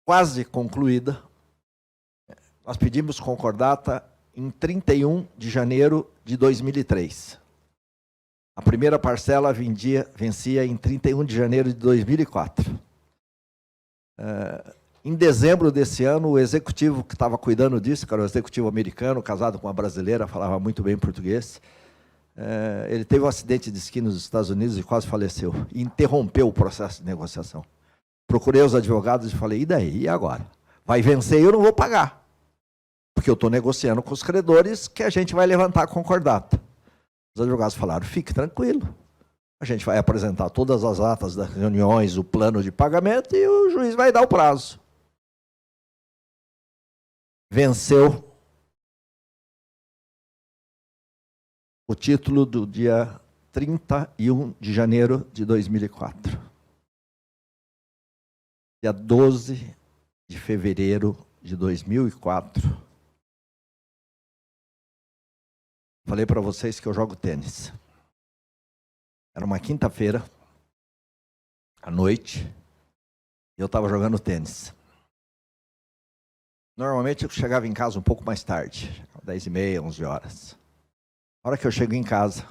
quase concluída. Nós pedimos concordata em 31 de janeiro de 2003. A primeira parcela vencia em 31 de janeiro de 2004. Em dezembro desse ano, o executivo que estava cuidando disso, que era o executivo americano, casado com uma brasileira, falava muito bem português, ele teve um acidente de esqui nos Estados Unidos e quase faleceu. E interrompeu o processo de negociação. Procurei os advogados e falei, e daí? E agora? Vai vencer e eu não vou pagar. Porque eu estou negociando com os credores que a gente vai levantar a concordata. Os advogados falaram, fique tranquilo. A gente vai apresentar todas as atas das reuniões, o plano de pagamento e o juiz vai dar o prazo. Venceu o título do dia 31 de janeiro de 2004. Dia 12 de fevereiro de 2004. Falei para vocês que eu jogo tênis. Era uma quinta-feira, à noite, e eu estava jogando tênis. Normalmente eu chegava em casa um pouco mais tarde, 10h30, 11 horas. Na hora que eu chego em casa,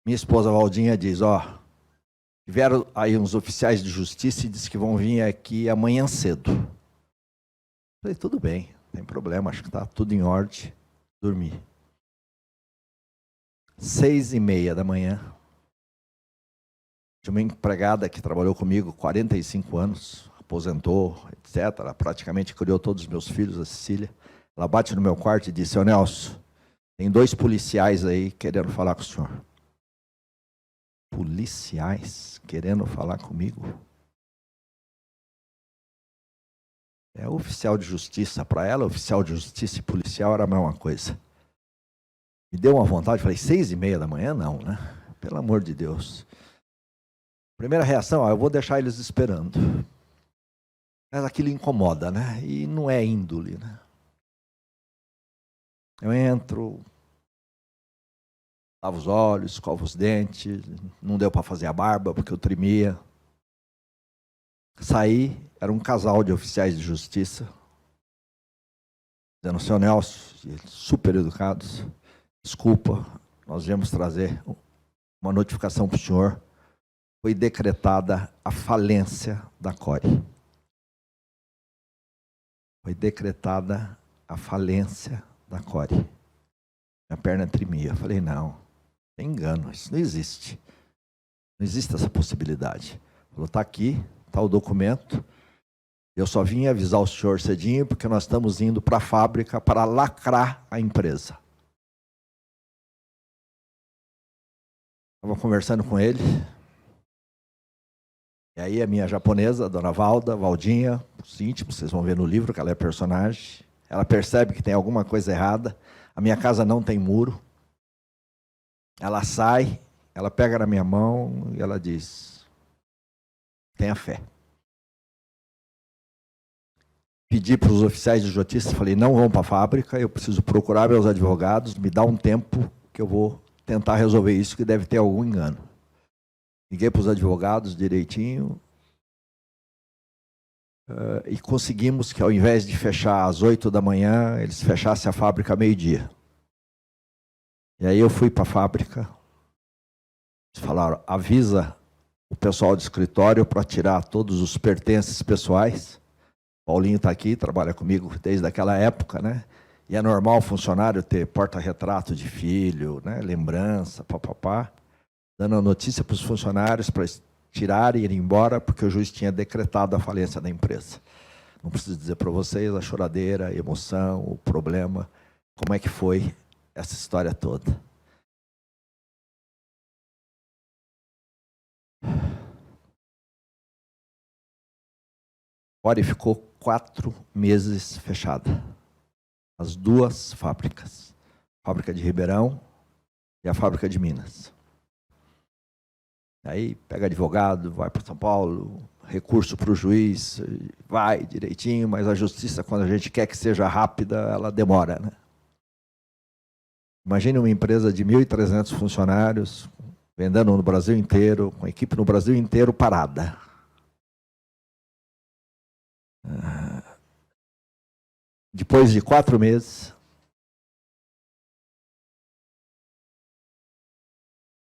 minha esposa Valdinha diz, tiveram aí uns oficiais de justiça e disse que vão vir aqui amanhã cedo. Falei, tudo bem, não tem problema, acho que está tudo em ordem. Dormi. 6h30 da manhã, tinha uma empregada que trabalhou comigo 45 anos, aposentou, etc. Ela praticamente criou todos os meus filhos, a Cecília. Ela bate no meu quarto e disse, seu Nelson, tem 2 policiais aí querendo falar com o senhor. Policiais querendo falar comigo? É oficial de justiça. Para ela, oficial de justiça e policial era a mesma coisa. Me deu uma vontade, falei, 6h30 da manhã? Não, né? Pelo amor de Deus. Primeira reação, eu vou deixar eles esperando. Mas aquilo incomoda, né? E não é índole, né? Eu entro, lavo os olhos, escovo os dentes, não deu para fazer a barba porque eu tremia. Saí, era um casal de oficiais de justiça, dizendo, seu Nelson, super educados, desculpa, nós viemos trazer uma notificação para o senhor. Foi decretada a falência da CORE. Foi decretada a falência da CORE. Minha perna tremia. Eu falei, não, é engano, isso não existe. Não existe essa possibilidade. Falou, está aqui, está o documento. Eu só vim avisar o senhor cedinho porque nós estamos indo para a fábrica para lacrar a empresa. Estava conversando com ele. E aí a minha japonesa, a dona Valdinha, os íntimos, vocês vão ver no livro que ela é personagem. Ela percebe que tem alguma coisa errada. A minha casa não tem muro. Ela sai, ela pega na minha mão e ela diz, tenha fé. Pedi para os oficiais de justiça, falei, não vão para a fábrica, eu preciso procurar meus advogados, me dá um tempo que eu vou tentar resolver isso, que deve ter algum engano. Liguei para os advogados direitinho e conseguimos que ao invés de fechar às 8 da manhã, eles fechassem a fábrica meio-dia. E aí eu fui para a fábrica, eles falaram, avisa o pessoal do escritório para tirar todos os pertences pessoais. Paulinho está aqui, trabalha comigo desde aquela época, né? E é normal o funcionário ter porta-retrato de filho, né? Lembrança, papapá. Dando a notícia para os funcionários para tirarem e ir embora, porque o juiz tinha decretado a falência da empresa. Não preciso dizer para vocês a choradeira, a emoção, o problema, como é que foi essa história toda. A CORE ficou 4 meses fechada. As 2 fábricas. A fábrica de Ribeirão e a fábrica de Minas. Aí pega advogado, vai para São Paulo, recurso para o juiz, vai direitinho, mas a justiça, quando a gente quer que seja rápida, ela demora, né? Imagine uma empresa de 1.300 funcionários, vendendo no Brasil inteiro, com a equipe no Brasil inteiro parada. Depois de 4 meses,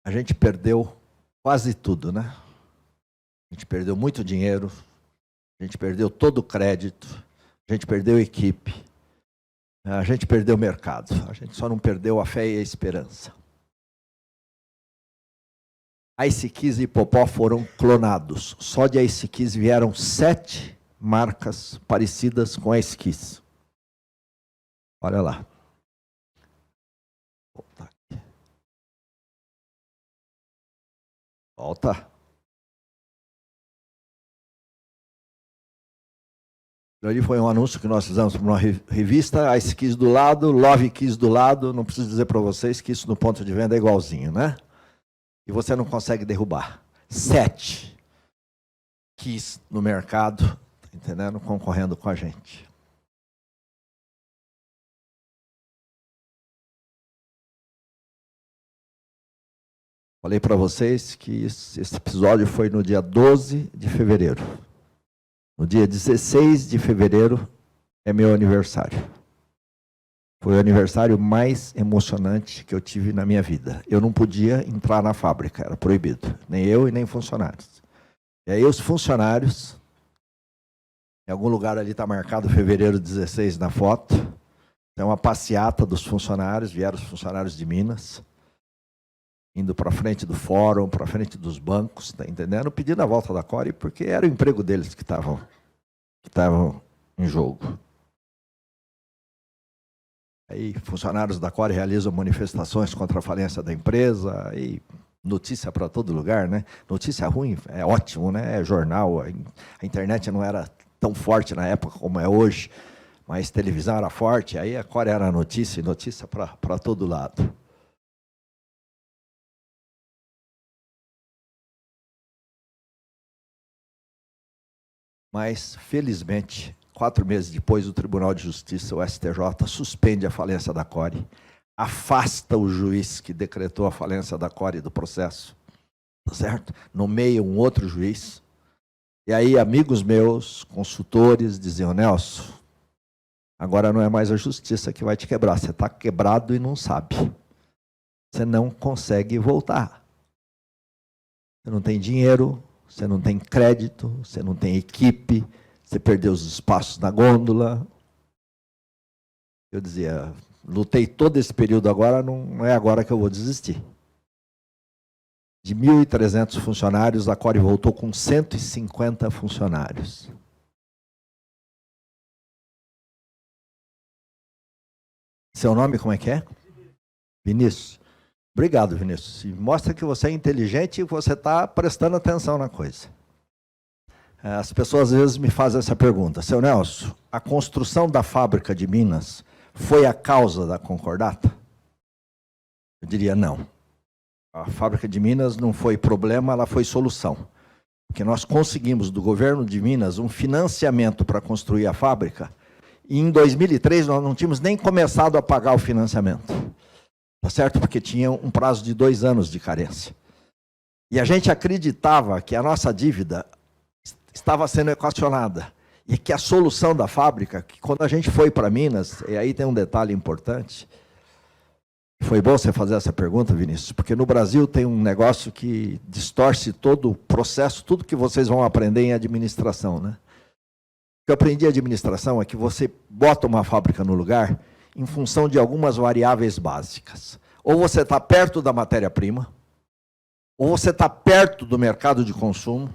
a gente perdeu quase tudo, né? A gente perdeu muito dinheiro, a gente perdeu todo o crédito, a gente perdeu equipe, a gente perdeu o mercado, a gente só não perdeu a fé e a esperança. A Ice Keys e Popó foram clonados. Só de Ice Keys vieram 7 marcas parecidas com a Ice Keys. Olha lá. Volta aqui. Volta. Ali foi um anúncio que nós fizemos para uma revista, Ice Keys do lado, Love Keys do lado. Não preciso dizer para vocês que isso no ponto de venda é igualzinho, né? E você não consegue derrubar. 7 Keys no mercado, tá entendendo? Concorrendo com a gente. Falei para vocês que esse episódio foi no dia 12 de fevereiro. No dia 16 de fevereiro é meu aniversário. Foi o aniversário mais emocionante que eu tive na minha vida. Eu não podia entrar na fábrica, era proibido. Nem eu e nem funcionários. E aí os funcionários, em algum lugar ali está marcado fevereiro 16 na foto, tem uma passeata dos funcionários, vieram os funcionários de Minas, indo para frente do fórum, para frente dos bancos, está entendendo? Pedindo a volta da Core, porque era o emprego deles que estavam em jogo. Aí funcionários da Core realizam manifestações contra a falência da empresa, aí notícia para todo lugar, né? Notícia ruim é ótimo, né? É jornal, a internet não era tão forte na época como é hoje, mas televisão era forte, aí a Core era notícia, e notícia para todo lado. Mas, felizmente, 4 meses depois, o Tribunal de Justiça, o STJ, suspende a falência da Core, afasta o juiz que decretou a falência da Core do processo, certo? Nomeia um outro juiz. E aí, amigos meus, consultores, diziam, Nelson, agora não é mais a justiça que vai te quebrar, você está quebrado e não sabe. Você não consegue voltar. Você não tem dinheiro, você não tem crédito, você não tem equipe, você perdeu os espaços na gôndola. Eu dizia, lutei todo esse período agora, não é agora que eu vou desistir. De 1.300 funcionários, a Core voltou com 150 funcionários. Seu nome como é que é? Vinícius. Obrigado, Vinícius. Mostra que você é inteligente e que você está prestando atenção na coisa. As pessoas às vezes me fazem essa pergunta. Seu Nelson, a construção da fábrica de Minas foi a causa da concordata? Eu diria não. A fábrica de Minas não foi problema, ela foi solução. Porque nós conseguimos do governo de Minas um financiamento para construir a fábrica e em 2003 nós não tínhamos nem começado a pagar o financiamento. Tá certo? Porque tinha um prazo de 2 anos de carência. E a gente acreditava que a nossa dívida estava sendo equacionada. E que a solução da fábrica, que quando a gente foi para Minas, e aí tem um detalhe importante, foi bom você fazer essa pergunta, Vinícius, porque no Brasil tem um negócio que distorce todo o processo, tudo que vocês vão aprender em administração, né? O que eu aprendi em administração é que você bota uma fábrica no lugar em função de algumas variáveis básicas. Ou você está perto da matéria-prima, ou você está perto do mercado de consumo,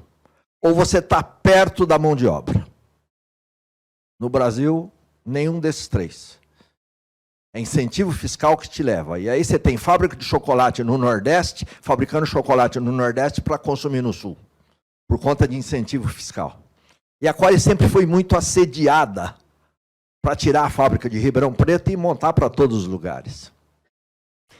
ou você está perto da mão de obra. No Brasil, nenhum desses 3. É incentivo fiscal que te leva. E aí você tem fábrica de chocolate no Nordeste, fabricando chocolate no Nordeste para consumir no Sul, por conta de incentivo fiscal. E a Core sempre foi muito assediada para tirar a fábrica de Ribeirão Preto e montar para todos os lugares.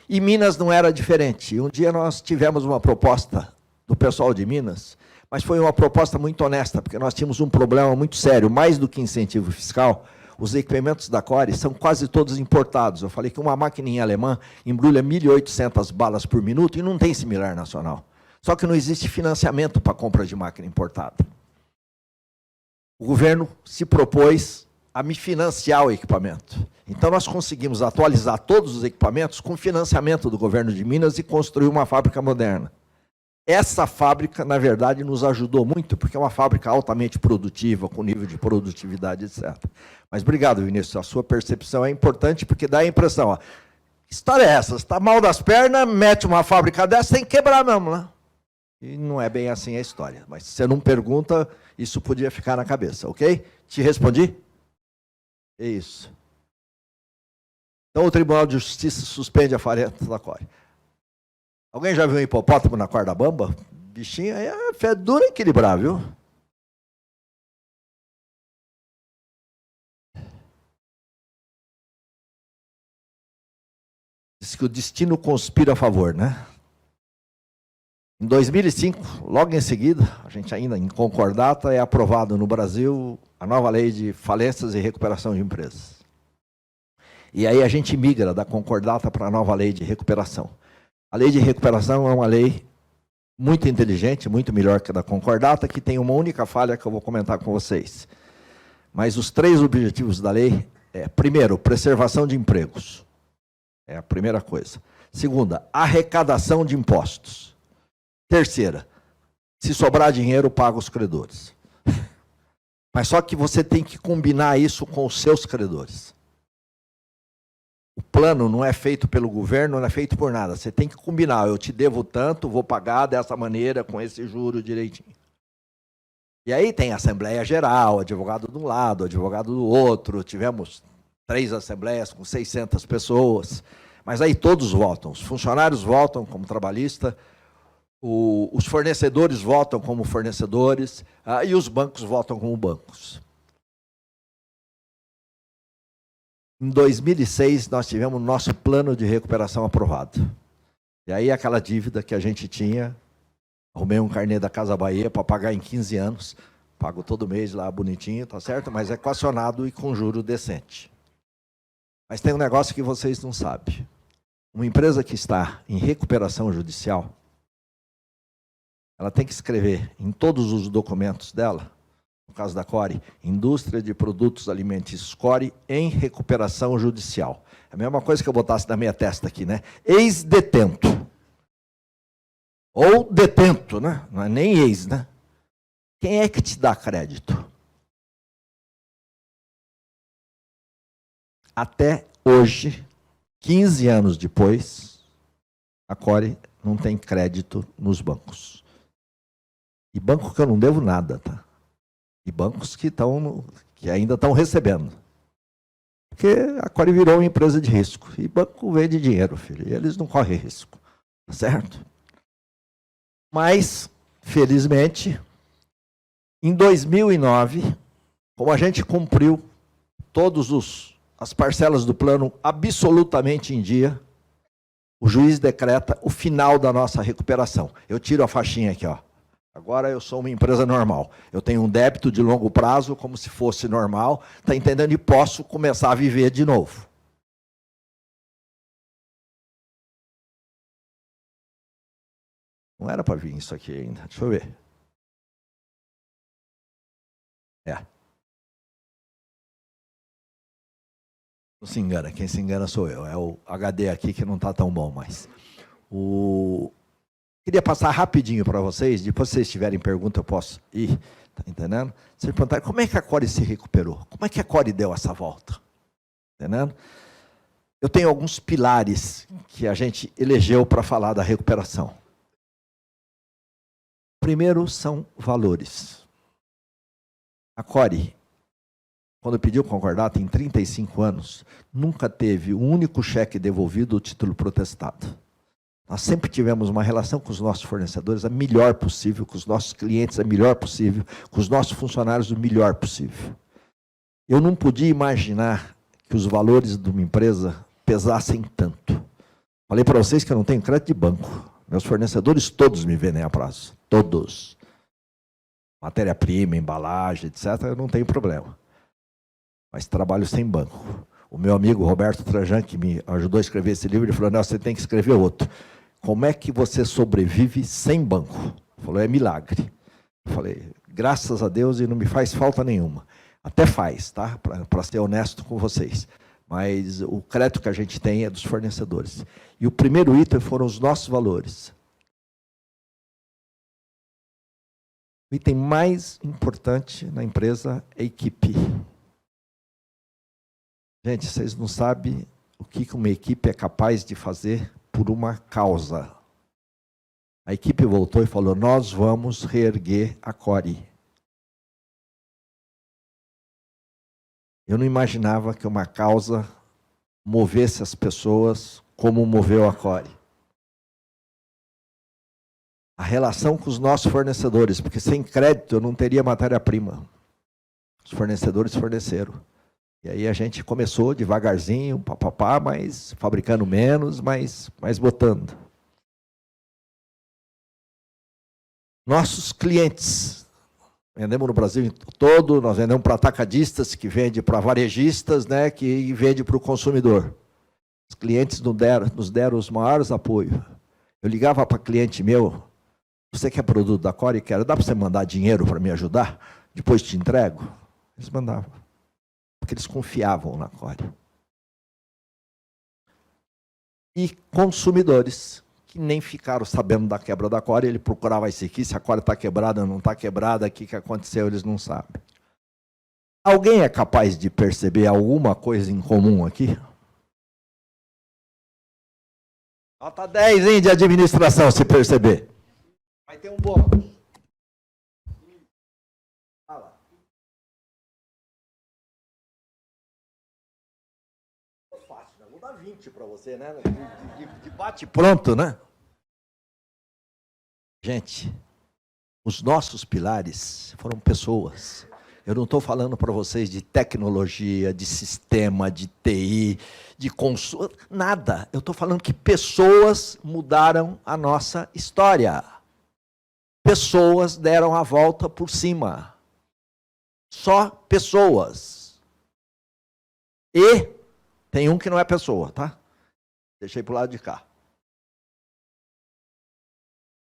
E Minas não era diferente. Um dia nós tivemos uma proposta do pessoal de Minas, mas foi uma proposta muito honesta, porque nós tínhamos um problema muito sério, mais do que incentivo fiscal. Os equipamentos da Core são quase todos importados. Eu falei que uma maquininha alemã embrulha 1.800 balas por minuto e não tem similar nacional. Só que não existe financiamento para compra de máquina importada. o governo se propôs a me financiar o equipamento. Então, nós conseguimos atualizar todos os equipamentos com financiamento do governo de Minas e construir uma fábrica moderna. Essa fábrica, na verdade, nos ajudou muito, porque é uma fábrica altamente produtiva, com nível de produtividade, etc. Mas obrigado, Vinícius, a sua percepção é importante, porque dá a impressão, ó, que história é essa? Você está mal das pernas, mete uma fábrica dessa, tem que quebrar mesmo, né? E não é bem assim a história. Mas se você não pergunta, isso podia ficar na cabeça, ok? Te respondi? É isso. Então, o Tribunal de Justiça suspende a falência da Core. Alguém já viu um hipopótamo na corda bamba? Bichinho aí é fé dura equilibrar, viu? Diz que o destino conspira a favor, né? Em 2005, logo em seguida, a gente ainda em concordata, é aprovado no Brasil a nova lei de falências e recuperação de empresas. E aí a gente migra da concordata para a nova lei de recuperação. A lei de recuperação é uma lei muito inteligente, muito melhor que a da concordata, que tem uma única falha que eu vou comentar com vocês. Mas os 3 objetivos da lei é, primeiro, preservação de empregos. É a primeira coisa. Segunda, arrecadação de impostos. Terceira, se sobrar dinheiro, paga os credores. Mas só que você tem que combinar isso com os seus credores. O plano não é feito pelo governo, não é feito por nada. Você tem que combinar. Eu te devo tanto, vou pagar dessa maneira, com esse juro direitinho. E aí tem Assembleia Geral, advogado de um lado, advogado do outro. Tivemos 3 assembleias com 600 pessoas. Mas aí todos votam. Os funcionários votam como trabalhista, os fornecedores votam como fornecedores, e os bancos votam como bancos. Em 2006, nós tivemos o nosso plano de recuperação aprovado. E aí, aquela dívida que a gente tinha, arrumei um carnê da Casa Bahia para pagar em 15 anos, pago todo mês lá bonitinho, tá certo? Mas é equacionado e com juro decente. Mas tem um negócio que vocês não sabem. Uma empresa que está em recuperação judicial, ela tem que escrever em todos os documentos dela, no caso da Core, Indústria de Produtos Alimentícios Core em recuperação judicial. É a mesma coisa que eu botasse na minha testa aqui, né? Ex-detento. Ou detento, né? Não é nem ex, né? Quem é que te dá crédito? Até hoje, 15 anos depois, a Core não tem crédito nos bancos. E banco que eu não devo nada, tá? E bancos que ainda estão recebendo. Porque a Core virou uma empresa de risco. E banco vende dinheiro, filho. E eles não correm risco. Tá certo? Mas, felizmente, em 2009, como a gente cumpriu todas as parcelas do plano absolutamente em dia, o juiz decreta o final da nossa recuperação. Eu tiro a faixinha aqui, ó. Agora eu sou uma empresa normal. Eu tenho um débito de longo prazo, como se fosse normal, está entendendo? E posso começar a viver de novo. Não era para vir isso aqui ainda. Deixa eu ver. Não se engana. Quem se engana sou eu. É o HD aqui que não está tão bom mais. Queria passar rapidinho para vocês, depois se vocês tiverem pergunta eu posso ir, tá entendendo? Vocês perguntaram como é que a Core se recuperou? Como é que a Core deu essa volta? Entendendo? Eu tenho alguns pilares que a gente elegeu para falar da recuperação. Primeiro são valores. A Core, quando pediu concordata em 35 anos, nunca teve um único cheque devolvido ou título protestado. Nós sempre tivemos uma relação com os nossos fornecedores a melhor possível, com os nossos clientes a melhor possível, com os nossos funcionários o melhor possível. Eu não podia imaginar que os valores de uma empresa pesassem tanto. Falei para vocês que eu não tenho crédito de banco. Meus fornecedores todos me vendem a prazo. Todos. Matéria-prima, embalagem, etc., eu não tenho problema. Mas trabalho sem banco. O meu amigo Roberto Trajan, que me ajudou a escrever esse livro, ele falou, não, você tem que escrever outro. Como é que você sobrevive sem banco? Ele falou, é milagre. Eu falei, graças a Deus, e não me faz falta nenhuma. Até faz, tá? Para ser honesto com vocês. Mas o crédito que a gente tem é dos fornecedores. E o primeiro item foram os nossos valores. O item mais importante na empresa é a equipe. Gente, vocês não sabem o que uma equipe é capaz de fazer por uma causa. A equipe voltou e falou, nós vamos reerguer a Core. Eu não imaginava que uma causa movesse as pessoas como moveu a Core. A relação com os nossos fornecedores, porque sem crédito eu não teria matéria-prima. Os fornecedores forneceram. E aí a gente começou devagarzinho, papapá, mas fabricando menos, mas botando. Nossos clientes. Vendemos no Brasil todo, nós vendemos para atacadistas, que vende para varejistas, né, que vende para o consumidor. Os clientes nos deram os maiores apoios. Eu ligava para cliente meu, você quer produto da Core? Quero. Dá para você mandar dinheiro para me ajudar? Depois te entrego? Eles mandavam. Porque eles confiavam na Core. E consumidores, que nem ficaram sabendo da quebra da Core, ele procurava isso aqui, se a Core está quebrada ou não está quebrada, o que aconteceu, eles não sabem. Alguém é capaz de perceber alguma coisa em comum aqui? Nota 10, hein, de administração, se perceber. Vai ter um bônus. Olha lá. Fácil, né? Vou dar 20 para você, né? De bate pronto, né? Gente, os nossos pilares foram pessoas. Eu não estou falando para vocês de tecnologia, de sistema, de TI, de consumo, nada. Eu estou falando que pessoas mudaram a nossa história. Pessoas deram a volta por cima. Só pessoas. E tem um que não é pessoa, tá? Deixei para o lado de cá.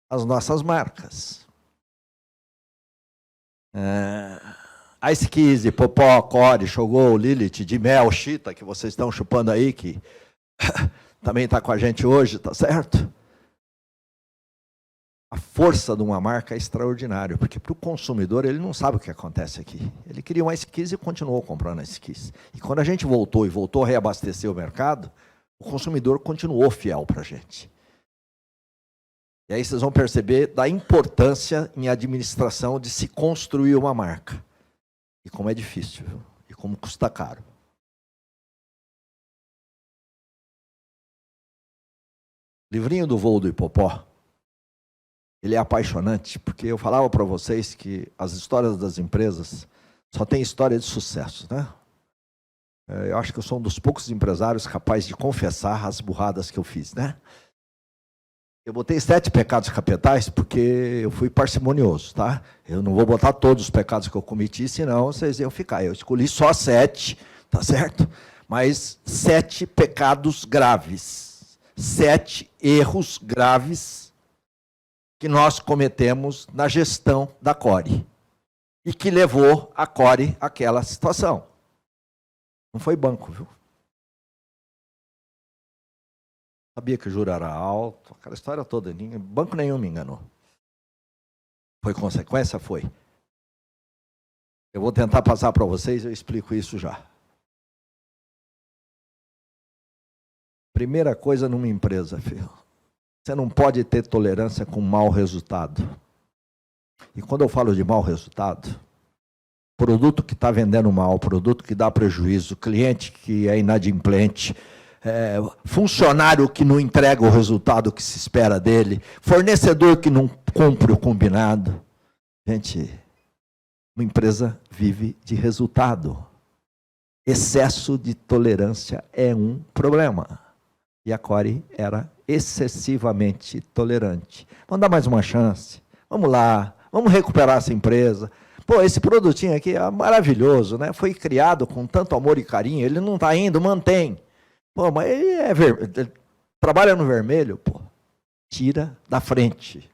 As nossas marcas. Ice Kiss, Popó, Core, Shogou, Lilith, de Mel, Chita, que vocês estão chupando aí, que também está com a gente hoje, tá certo? A força de uma marca é extraordinária, porque para o consumidor ele não sabe o que acontece aqui. Ele queria um Ice Kiss e continuou comprando Ice Kiss. E quando a gente voltou a reabastecer o mercado, o consumidor continuou fiel para a gente. E aí vocês vão perceber da importância em administração de se construir uma marca. E como é difícil, viu? E como custa caro. Livrinho do Voo do Hipopó, ele é apaixonante, porque eu falava para vocês que as histórias das empresas só tem história de sucesso, né? Eu acho que eu sou um dos poucos empresários capazes de confessar as burradas que eu fiz, né? Eu botei 7 pecados capitais porque eu fui parcimonioso, tá? Eu não vou botar todos os pecados que eu cometi, senão vocês iam ficar. Eu escolhi só 7, tá certo? Mas 7 pecados graves. 7 erros graves que nós cometemos na gestão da Core. E que levou a Core àquela situação. Não foi banco, viu? Sabia que o juro era alto, aquela história toda, banco nenhum me enganou. Foi consequência? Foi. Eu vou tentar passar para vocês, eu explico isso já. Primeira coisa numa empresa, filho. Você não pode ter tolerância com mau resultado. E quando eu falo de mau resultado, produto que está vendendo mal, produto que dá prejuízo, cliente que é inadimplente, funcionário que não entrega o resultado que se espera dele, fornecedor que não cumpre o combinado. Gente, uma empresa vive de resultado. Excesso de tolerância é um problema. E a Core era excessivamente tolerante. Vamos dar mais uma chance. Vamos lá, vamos recuperar essa empresa. Pô, esse produtinho aqui é maravilhoso, né? Foi criado com tanto amor e carinho, ele não está indo, mantém. Pô, mas ele trabalha no vermelho, pô. Tira da frente.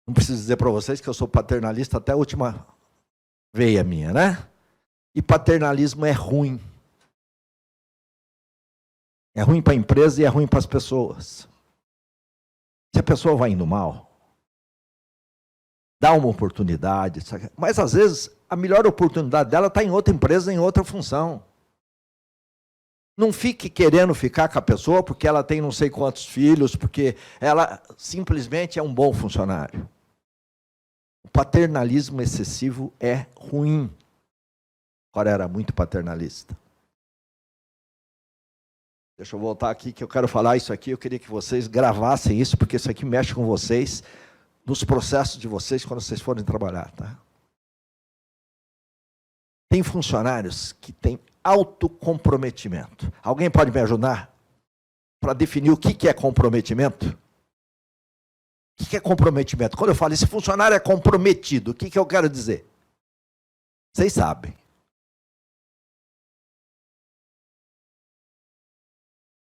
Não preciso dizer para vocês que eu sou paternalista até a última veia minha, né? E paternalismo é ruim. É ruim para a empresa e é ruim para as pessoas. Se a pessoa vai indo mal, dá uma oportunidade, mas às vezes a melhor oportunidade dela está em outra empresa, em outra função. Não fique querendo ficar com a pessoa porque ela tem não sei quantos filhos, porque ela simplesmente é um bom funcionário. O paternalismo excessivo é ruim. Agora era muito paternalista. Deixa eu voltar aqui que eu quero falar isso aqui. Eu queria que vocês gravassem isso, porque isso aqui mexe com vocês, nos processos de vocês, quando vocês forem trabalhar. Tá? Tem funcionários que têm autocomprometimento. Alguém pode me ajudar para definir o que é comprometimento? O que é comprometimento? Quando eu falo esse funcionário é comprometido, o que eu quero dizer? Vocês sabem.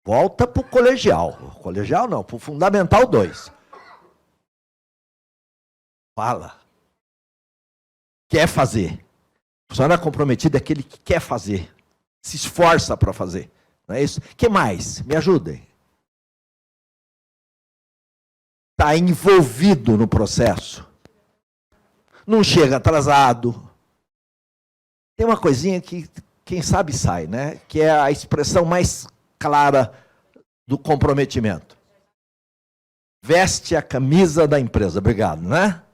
Volta para o colegial. Colegial não, para o Fundamental 2. Fala. Quer fazer. O funcionário comprometido é aquele que quer fazer. Se esforça para fazer. Não é isso? O que mais? Me ajudem. Está envolvido no processo. Não chega atrasado. Tem uma coisinha que quem sabe sai, né? Que é a expressão mais clara do comprometimento. Veste a camisa da empresa. Obrigado, né?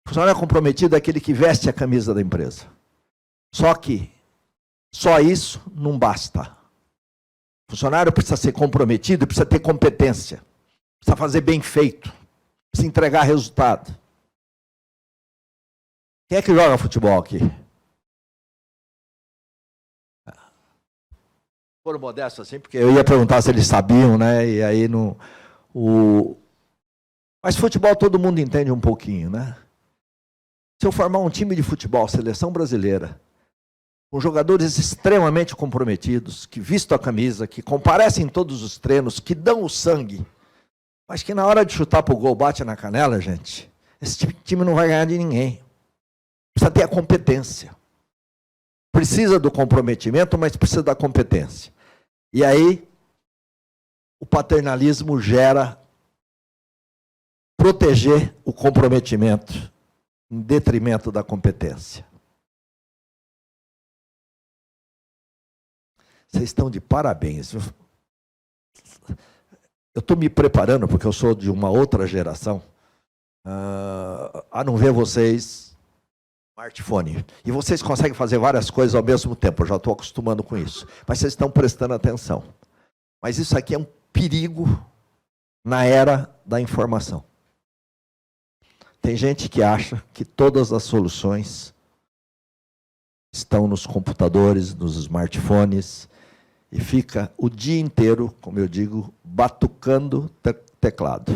O funcionário comprometido é aquele que veste a camisa da empresa. Só que só isso não basta. O funcionário precisa ser comprometido, precisa ter competência, precisa fazer bem feito, precisa entregar resultado. Quem é que joga futebol aqui? Foram modestos assim, porque eu ia perguntar se eles sabiam, né? E aí não. Mas futebol todo mundo entende um pouquinho, né? Se eu formar um time de futebol, seleção brasileira, com jogadores extremamente comprometidos, que vistam a camisa, que comparecem em todos os treinos, que dão o sangue, mas que na hora de chutar para o gol bate na canela, gente, esse time não vai ganhar de ninguém. Precisa ter a competência. Precisa do comprometimento, mas precisa da competência. E aí, o paternalismo gera proteger o comprometimento em detrimento da competência. Vocês estão de parabéns. Eu estou me preparando, porque eu sou de uma outra geração, a não ver vocês smartphone. E vocês conseguem fazer várias coisas ao mesmo tempo, eu já estou acostumando com isso. Mas vocês estão prestando atenção. Mas isso aqui é um perigo na era da informação. Tem gente que acha que todas as soluções estão nos computadores, nos smartphones, e fica o dia inteiro, como eu digo, batucando teclado.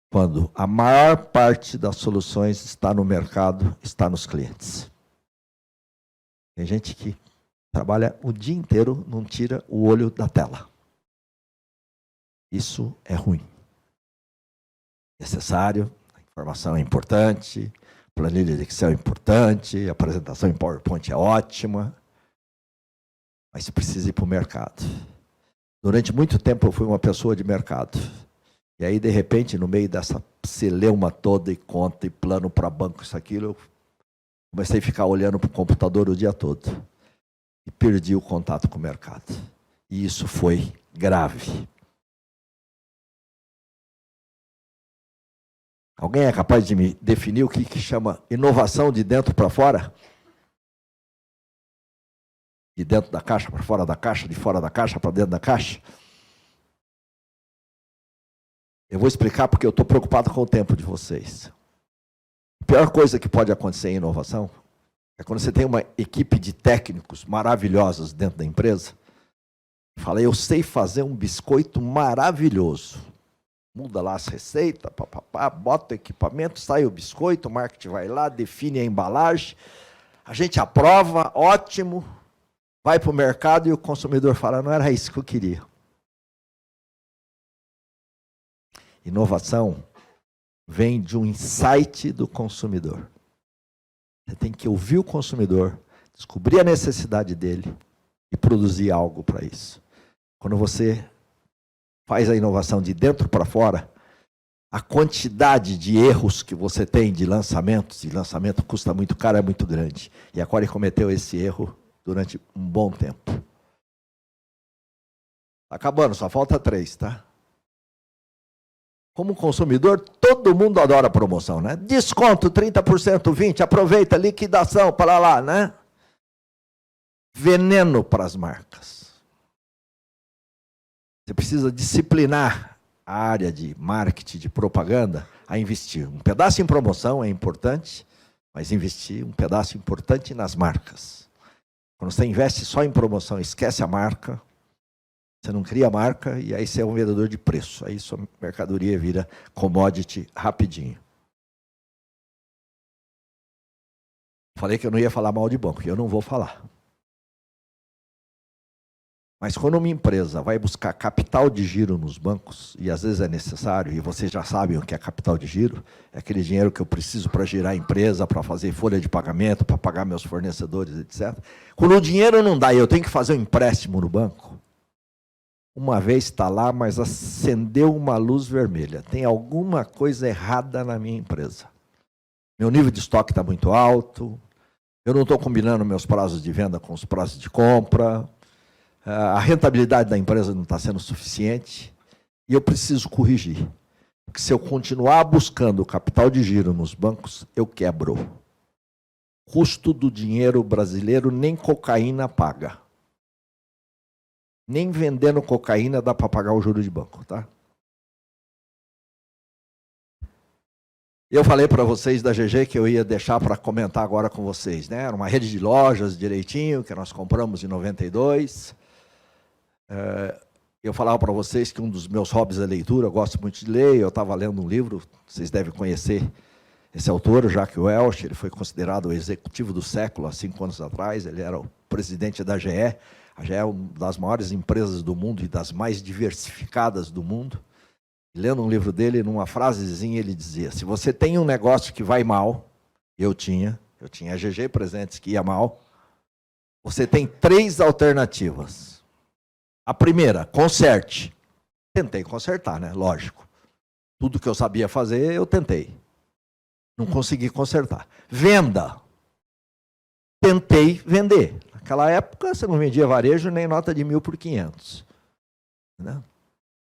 Quando a maior parte das soluções está no mercado, está nos clientes. Tem gente que trabalha o dia inteiro, não tira o olho da tela. Isso é ruim. Necessário, a informação é importante, planilha de Excel é importante, a apresentação em PowerPoint é ótima, mas precisa ir para o mercado. Durante muito tempo eu fui uma pessoa de mercado. E aí, de repente, no meio dessa celeuma toda, e conta, e plano para banco, isso, aquilo, eu comecei a ficar olhando para o computador o dia todo. E perdi o contato com o mercado. E isso foi grave. Alguém é capaz de me definir o que chama inovação de dentro para fora? De dentro da caixa para fora da caixa, de fora da caixa para dentro da caixa? Eu vou explicar porque eu estou preocupado com o tempo de vocês. A pior coisa que pode acontecer em inovação é quando você tem uma equipe de técnicos maravilhosos dentro da empresa e fala, eu sei fazer um biscoito maravilhoso. Muda lá as receitas, bota o equipamento, sai o biscoito, o marketing vai lá, define a embalagem, a gente aprova, ótimo, vai para o mercado e o consumidor fala, não era isso que eu queria. Inovação vem de um insight do consumidor. Você tem que ouvir o consumidor, descobrir a necessidade dele e produzir algo para isso. Quando você faz a inovação de dentro para fora, a quantidade de erros que você tem de lançamentos, e lançamento custa muito caro, é muito grande. E a Core cometeu esse erro durante um bom tempo. Está acabando, só falta 3, tá? Como consumidor, todo mundo adora promoção, né? Desconto 30%, 20%, aproveita, liquidação, para lá, né? Veneno para as marcas. Você precisa disciplinar a área de marketing, de propaganda, a investir. Um pedaço em promoção é importante, mas investir um pedaço importante nas marcas. Quando você investe só em promoção, esquece a marca, você não cria marca e aí você é um vendedor de preço. Aí sua mercadoria vira commodity rapidinho. Falei que eu não ia falar mal de banco, e eu não vou falar. Mas quando uma empresa vai buscar capital de giro nos bancos, e às vezes é necessário, e vocês já sabem o que é capital de giro, é aquele dinheiro que eu preciso para girar a empresa, para fazer folha de pagamento, para pagar meus fornecedores, etc. Quando o dinheiro não dá e eu tenho que fazer um empréstimo no banco, uma vez está lá, mas acendeu uma luz vermelha. Tem alguma coisa errada na minha empresa. Meu nível de estoque está muito alto, eu não estou combinando meus prazos de venda com os prazos de compra, a rentabilidade da empresa não está sendo suficiente e eu preciso corrigir. Porque se eu continuar buscando o capital de giro nos bancos, eu quebro. Custo do dinheiro brasileiro nem cocaína paga. Nem vendendo cocaína dá para pagar o juro de banco, tá? Eu falei para vocês da GG que eu ia deixar para comentar agora com vocês, né? Era uma rede de lojas direitinho, que nós compramos em 92. Eu falava para vocês que um dos meus hobbies é leitura, eu gosto muito de ler, eu estava lendo um livro, vocês devem conhecer esse autor, o Jack Welch, ele foi considerado o executivo do século há 5 anos atrás, ele era o presidente da GE, a GE é uma das maiores empresas do mundo e das mais diversificadas do mundo. Lendo um livro dele, numa frasezinha, ele dizia, se você tem um negócio que vai mal, eu tinha a GG Presentes que ia mal, você tem 3 alternativas. A primeira, conserte. Tentei consertar, né? Lógico. Tudo que eu sabia fazer, eu tentei. Não consegui consertar. Venda. Tentei vender. Naquela época, você não vendia varejo nem nota de 1.000 por 500. Né?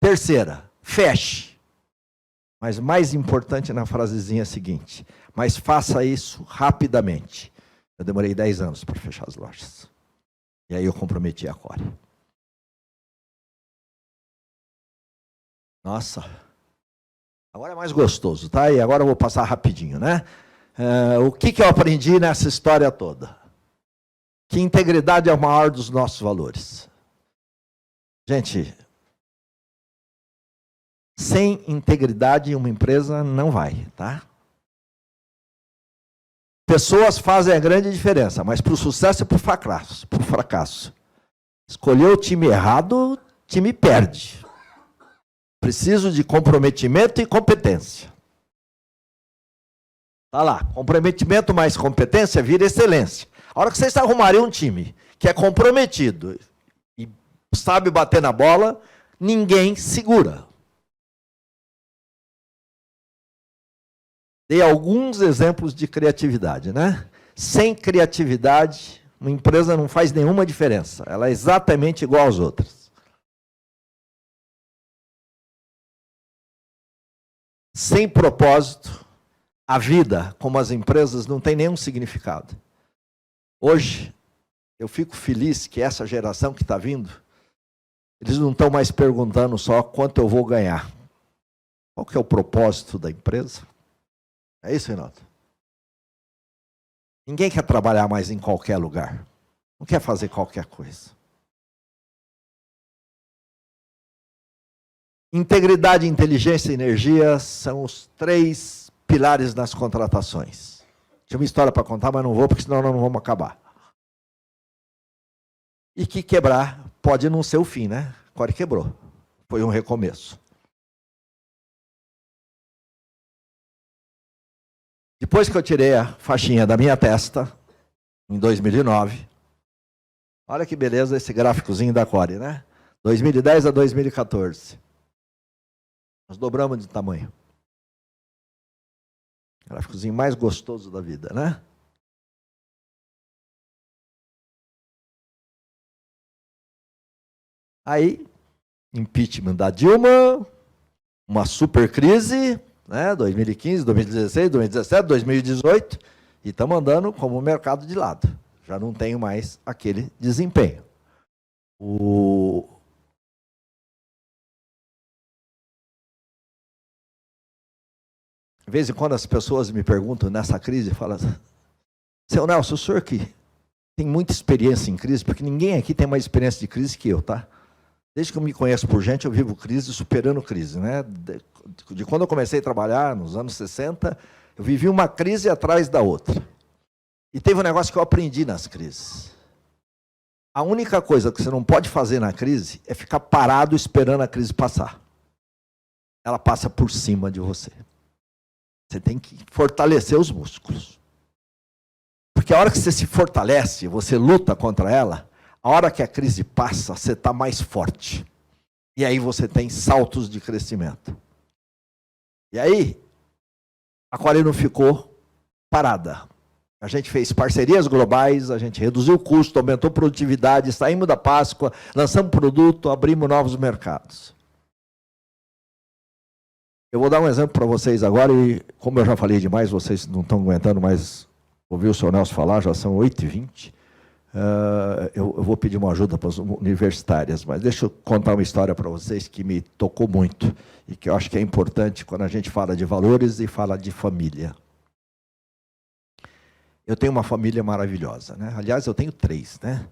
Terceira, feche. Mas mais importante na frasezinha seguinte, mas faça isso rapidamente. Eu demorei 10 anos para fechar as lojas. E aí eu comprometi a Core. Nossa, agora é mais gostoso, tá? E agora eu vou passar rapidinho, né? O que eu aprendi nessa história toda? Que integridade é o maior dos nossos valores. Gente, sem integridade uma empresa não vai, tá? Pessoas fazem a grande diferença, mas para o sucesso e para o fracasso. Escolher o time errado, o time perde. Preciso de comprometimento e competência. Tá lá, comprometimento mais competência vira excelência. A hora que vocês arrumarem um time que é comprometido e sabe bater na bola, ninguém segura. Dei alguns exemplos de criatividade, né? Sem criatividade, uma empresa não faz nenhuma diferença. Ela é exatamente igual às outras. Sem propósito, a vida, como as empresas, não tem nenhum significado. Hoje, eu fico feliz que essa geração que está vindo, eles não estão mais perguntando só quanto eu vou ganhar. Qual que é o propósito da empresa? É isso, Renato? Ninguém quer trabalhar mais em qualquer lugar. Não quer fazer qualquer coisa. Integridade, inteligência e energia são os 3 pilares das contratações. Tinha uma história para contar, mas não vou, porque senão nós não vamos acabar. E que quebrar pode não ser o fim, né? Core quebrou. Foi um recomeço. Depois que eu tirei a faixinha da minha testa, em 2009, olha que beleza esse gráficozinho da Core, né? 2010 a 2014. Nós dobramos de tamanho. Gráficozinho mais gostoso da vida, né? Aí, impeachment da Dilma, uma super crise, né? 2015, 2016, 2017, 2018, e estamos andando como o mercado de lado. Já não tenho mais aquele desempenho. De vez em quando as pessoas me perguntam nessa crise, falam, seu Nelson, o senhor que tem muita experiência em crise, porque ninguém aqui tem mais experiência de crise que eu, tá? Desde que eu me conheço por gente, eu vivo crise superando crise, né? De quando eu comecei a trabalhar, nos anos 60, eu vivi uma crise atrás da outra. E teve um negócio que eu aprendi nas crises. A única coisa que você não pode fazer na crise é ficar parado esperando a crise passar. Ela passa por cima de você. Você tem que fortalecer os músculos. Porque a hora que você se fortalece, você luta contra ela, a hora que a crise passa, você está mais forte. E aí você tem saltos de crescimento. E aí, a Core não ficou parada. A gente fez parcerias globais, a gente reduziu o custo, aumentou a produtividade, saímos da Páscoa, lançamos produto, abrimos novos mercados. Eu vou dar um exemplo para vocês agora, e como eu já falei demais, vocês não estão aguentando mais ouvir o senhor Nelson falar, já são 8h20. Eu vou pedir uma ajuda para as universitárias, mas deixa eu contar uma história para vocês que me tocou muito e que eu acho que é importante quando a gente fala de valores e fala de família. Eu tenho uma família maravilhosa, né? Aliás, eu tenho 3, né?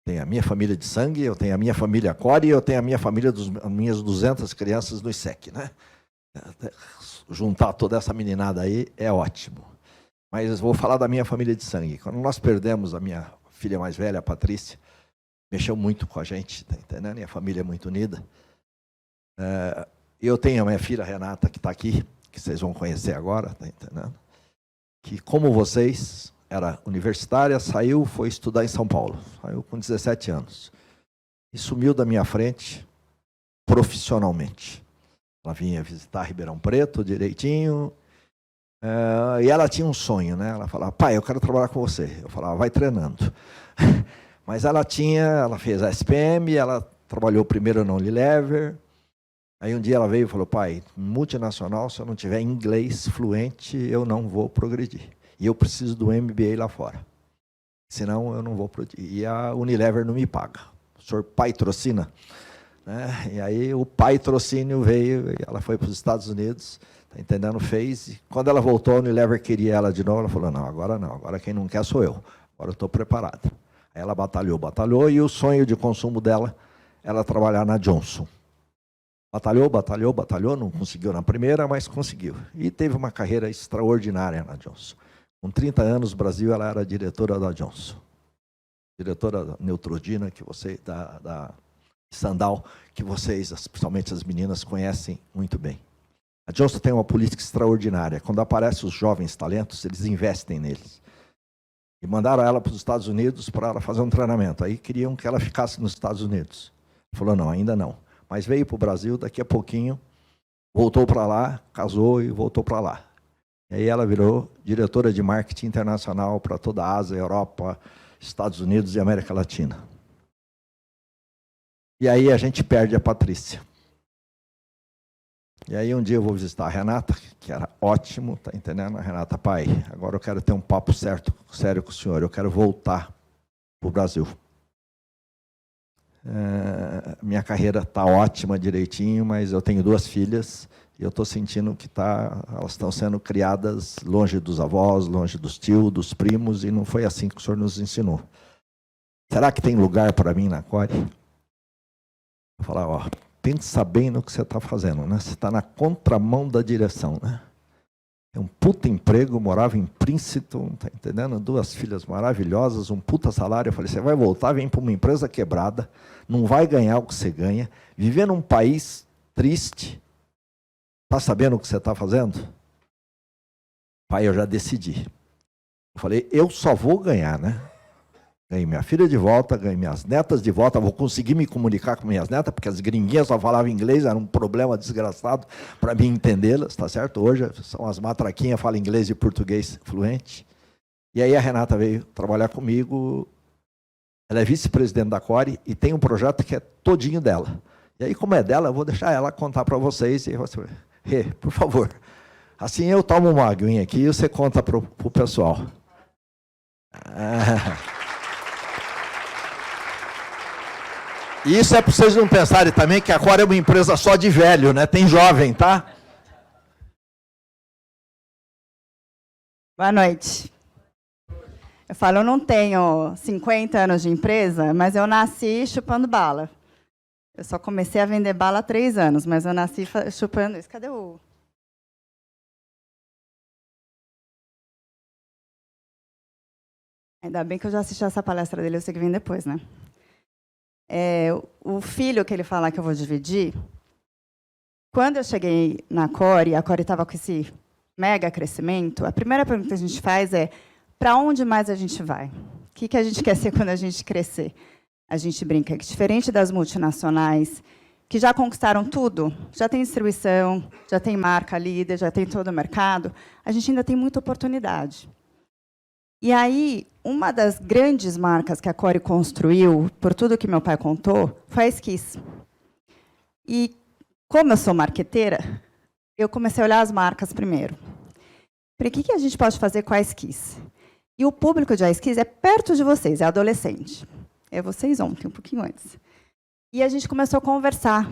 Tenho a minha família de sangue, eu tenho a minha família Core e eu tenho a minha família das minhas 200 crianças no ISEC, né? Juntar toda essa meninada aí é ótimo. Mas eu vou falar da minha família de sangue. Quando nós perdemos a minha filha mais velha, a Patrícia, mexeu muito com a gente, tá entendendo? E a família é muito unida. Eu tenho a minha filha Renata, que está aqui, que vocês vão conhecer agora, tá entendendo? Que, como vocês, era universitária, saiu, foi estudar em São Paulo. Saiu com 17 anos. E sumiu da minha frente profissionalmente. Ela vinha visitar Ribeirão Preto direitinho. E ela tinha um sonho, né? Ela falava, pai, eu quero trabalhar com você. Eu falava, vai treinando. Mas ela fez a SPM, ela trabalhou primeiro na Unilever. Aí um dia ela veio e falou, pai, multinacional, se eu não tiver inglês fluente, eu não vou progredir. E eu preciso do MBA lá fora. Senão eu não vou progredir. E a Unilever não me paga. O senhor patrocina? Né? E aí o patrocínio veio, e ela foi para os Estados Unidos, tá entendendo? Fez. E quando ela voltou, a Unilever queria ela de novo. Ela falou, não, agora quem não quer sou eu. Agora eu estou preparada. Aí ela batalhou, e o sonho de consumo dela era trabalhar na Johnson. Batalhou, não conseguiu na primeira, mas conseguiu. E teve uma carreira extraordinária na Johnson. Com 30 anos, no Brasil, ela era diretora da Johnson. Diretora da Neutrogena, da Sandal, que vocês, principalmente as meninas, conhecem muito bem. A Johnson tem uma política extraordinária. Quando aparecem os jovens talentos, eles investem neles. E mandaram ela para os Estados Unidos para ela fazer um treinamento. Aí queriam que ela ficasse nos Estados Unidos. Ela falou, não, ainda não. Mas veio para o Brasil, daqui a pouquinho, voltou para lá, casou e voltou para lá. E aí ela virou diretora de marketing internacional para toda a Ásia, Europa, Estados Unidos e América Latina. E aí a gente perde a Patrícia. E aí um dia eu vou visitar a Renata, que era ótimo, tá entendendo? A Renata, pai, agora eu quero ter um papo sério com o senhor, eu quero voltar para o Brasil. Minha carreira está ótima, direitinho, mas eu tenho 2 filhas e eu estou sentindo que elas estão sendo criadas longe dos avós, longe dos tios, dos primos, e não foi assim que o senhor nos ensinou. Será que tem lugar para mim na Core? Eu falar, pensa bem no que você está fazendo, né? Você está na contramão da direção, né? É um puta emprego, morava em Princeton, tá entendendo? 2 filhas maravilhosas, um puta salário. Eu falei, você vai voltar, vem para uma empresa quebrada, não vai ganhar o que você ganha, viver num país triste, está sabendo o que você está fazendo? pai, eu já decidi. Eu falei, eu só vou ganhar, né? Ganhei minha filha de volta, ganhei minhas netas de volta, vou conseguir me comunicar com minhas netas, porque as gringuinhas só falavam inglês, era um problema desgraçado para mim entendê-las, tá certo? Hoje são as matraquinhas, falam inglês e português fluente. E aí a Renata veio trabalhar comigo, ela é vice-presidente da Core e tem um projeto que é todinho dela. E aí, como é dela, eu vou deixar ela contar para vocês, e você, por favor. Assim eu tomo uma aguinha aqui e você conta para o pessoal. E isso é para vocês não pensarem também que a Core é uma empresa só de velho, né? Tem jovem, tá? Boa noite. Eu falo, eu não tenho 50 anos de empresa, mas eu nasci chupando bala. Eu só comecei a vender bala há 3 anos, mas eu nasci chupando isso. Cadê o... Ainda bem que eu já assisti essa palestra dele, eu sei que vem depois, né? O filho que ele fala que eu vou dividir, quando eu cheguei na Core, a Core estava com esse mega crescimento, a primeira pergunta que a gente faz é, para onde mais a gente vai? O que a gente quer ser quando a gente crescer? A gente brinca que, diferente das multinacionais, que já conquistaram tudo, já tem distribuição, já tem marca líder, já tem todo o mercado, a gente ainda tem muita oportunidade. E aí, uma das grandes marcas que a Core construiu, por tudo que meu pai contou, foi a Esquis. E, como eu sou marqueteira, eu comecei a olhar as marcas primeiro. Falei, o que a gente pode fazer com a Esquis? E o público de a Esquis é perto de vocês, é adolescente. É vocês ontem, um pouquinho antes. E a gente começou a conversar.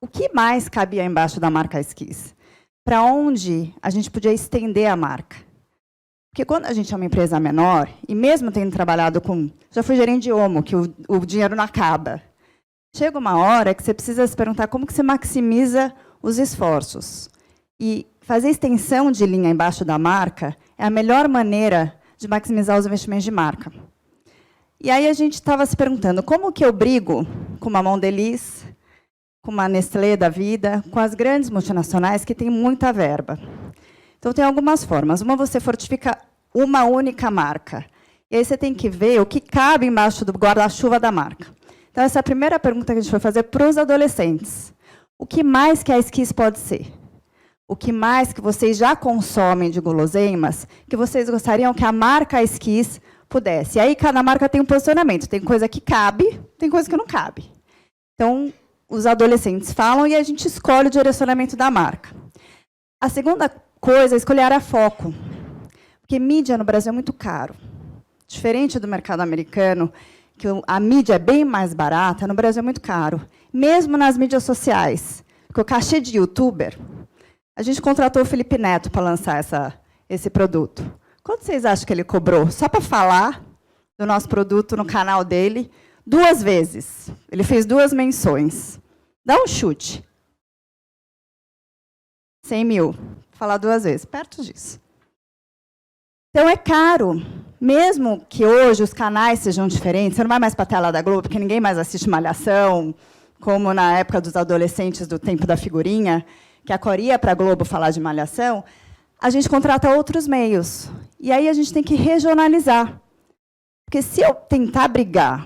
O que mais cabia embaixo da marca Esquis? Para onde a gente podia estender a marca? Porque quando a gente é uma empresa menor, e mesmo tendo trabalhado com... Já fui gerente de Omo, que o dinheiro não acaba. Chega uma hora que você precisa se perguntar como que você maximiza os esforços. E fazer extensão de linha embaixo da marca é a melhor maneira de maximizar os investimentos de marca. E aí a gente estava se perguntando, como que eu brigo com uma Mondelez, com uma Nestlé da vida, com as grandes multinacionais que têm muita verba? Então, tem algumas formas. Uma, você fortifica uma única marca. E aí você tem que ver o que cabe embaixo do guarda-chuva da marca. Então, essa é a primeira pergunta que a gente vai fazer para os adolescentes. O que mais que a Esquis pode ser? O que mais que vocês já consomem de guloseimas que vocês gostariam que a marca Esquis pudesse? E aí, cada marca tem um posicionamento. Tem coisa que cabe, tem coisa que não cabe. Então, os adolescentes falam e a gente escolhe o direcionamento da marca. A segunda coisa é escolher a foco. Porque mídia no Brasil é muito caro. Diferente do mercado americano, que a mídia é bem mais barata, no Brasil é muito caro. Mesmo nas mídias sociais. Porque o cachê de youtuber, a gente contratou o Felipe Neto para lançar esse produto. Quanto vocês acham que ele cobrou? Só para falar do nosso produto no canal dele, 2 vezes. Ele fez 2 menções. Dá um chute. 100 mil. Falar 2 vezes. Perto disso. Então, é caro. Mesmo que hoje os canais sejam diferentes, você não vai mais para a tela da Globo, porque ninguém mais assiste Malhação, como na época dos adolescentes do tempo da figurinha, que a Core ia para a Globo falar de Malhação, a gente contrata outros meios. E aí a gente tem que regionalizar. Porque se eu tentar brigar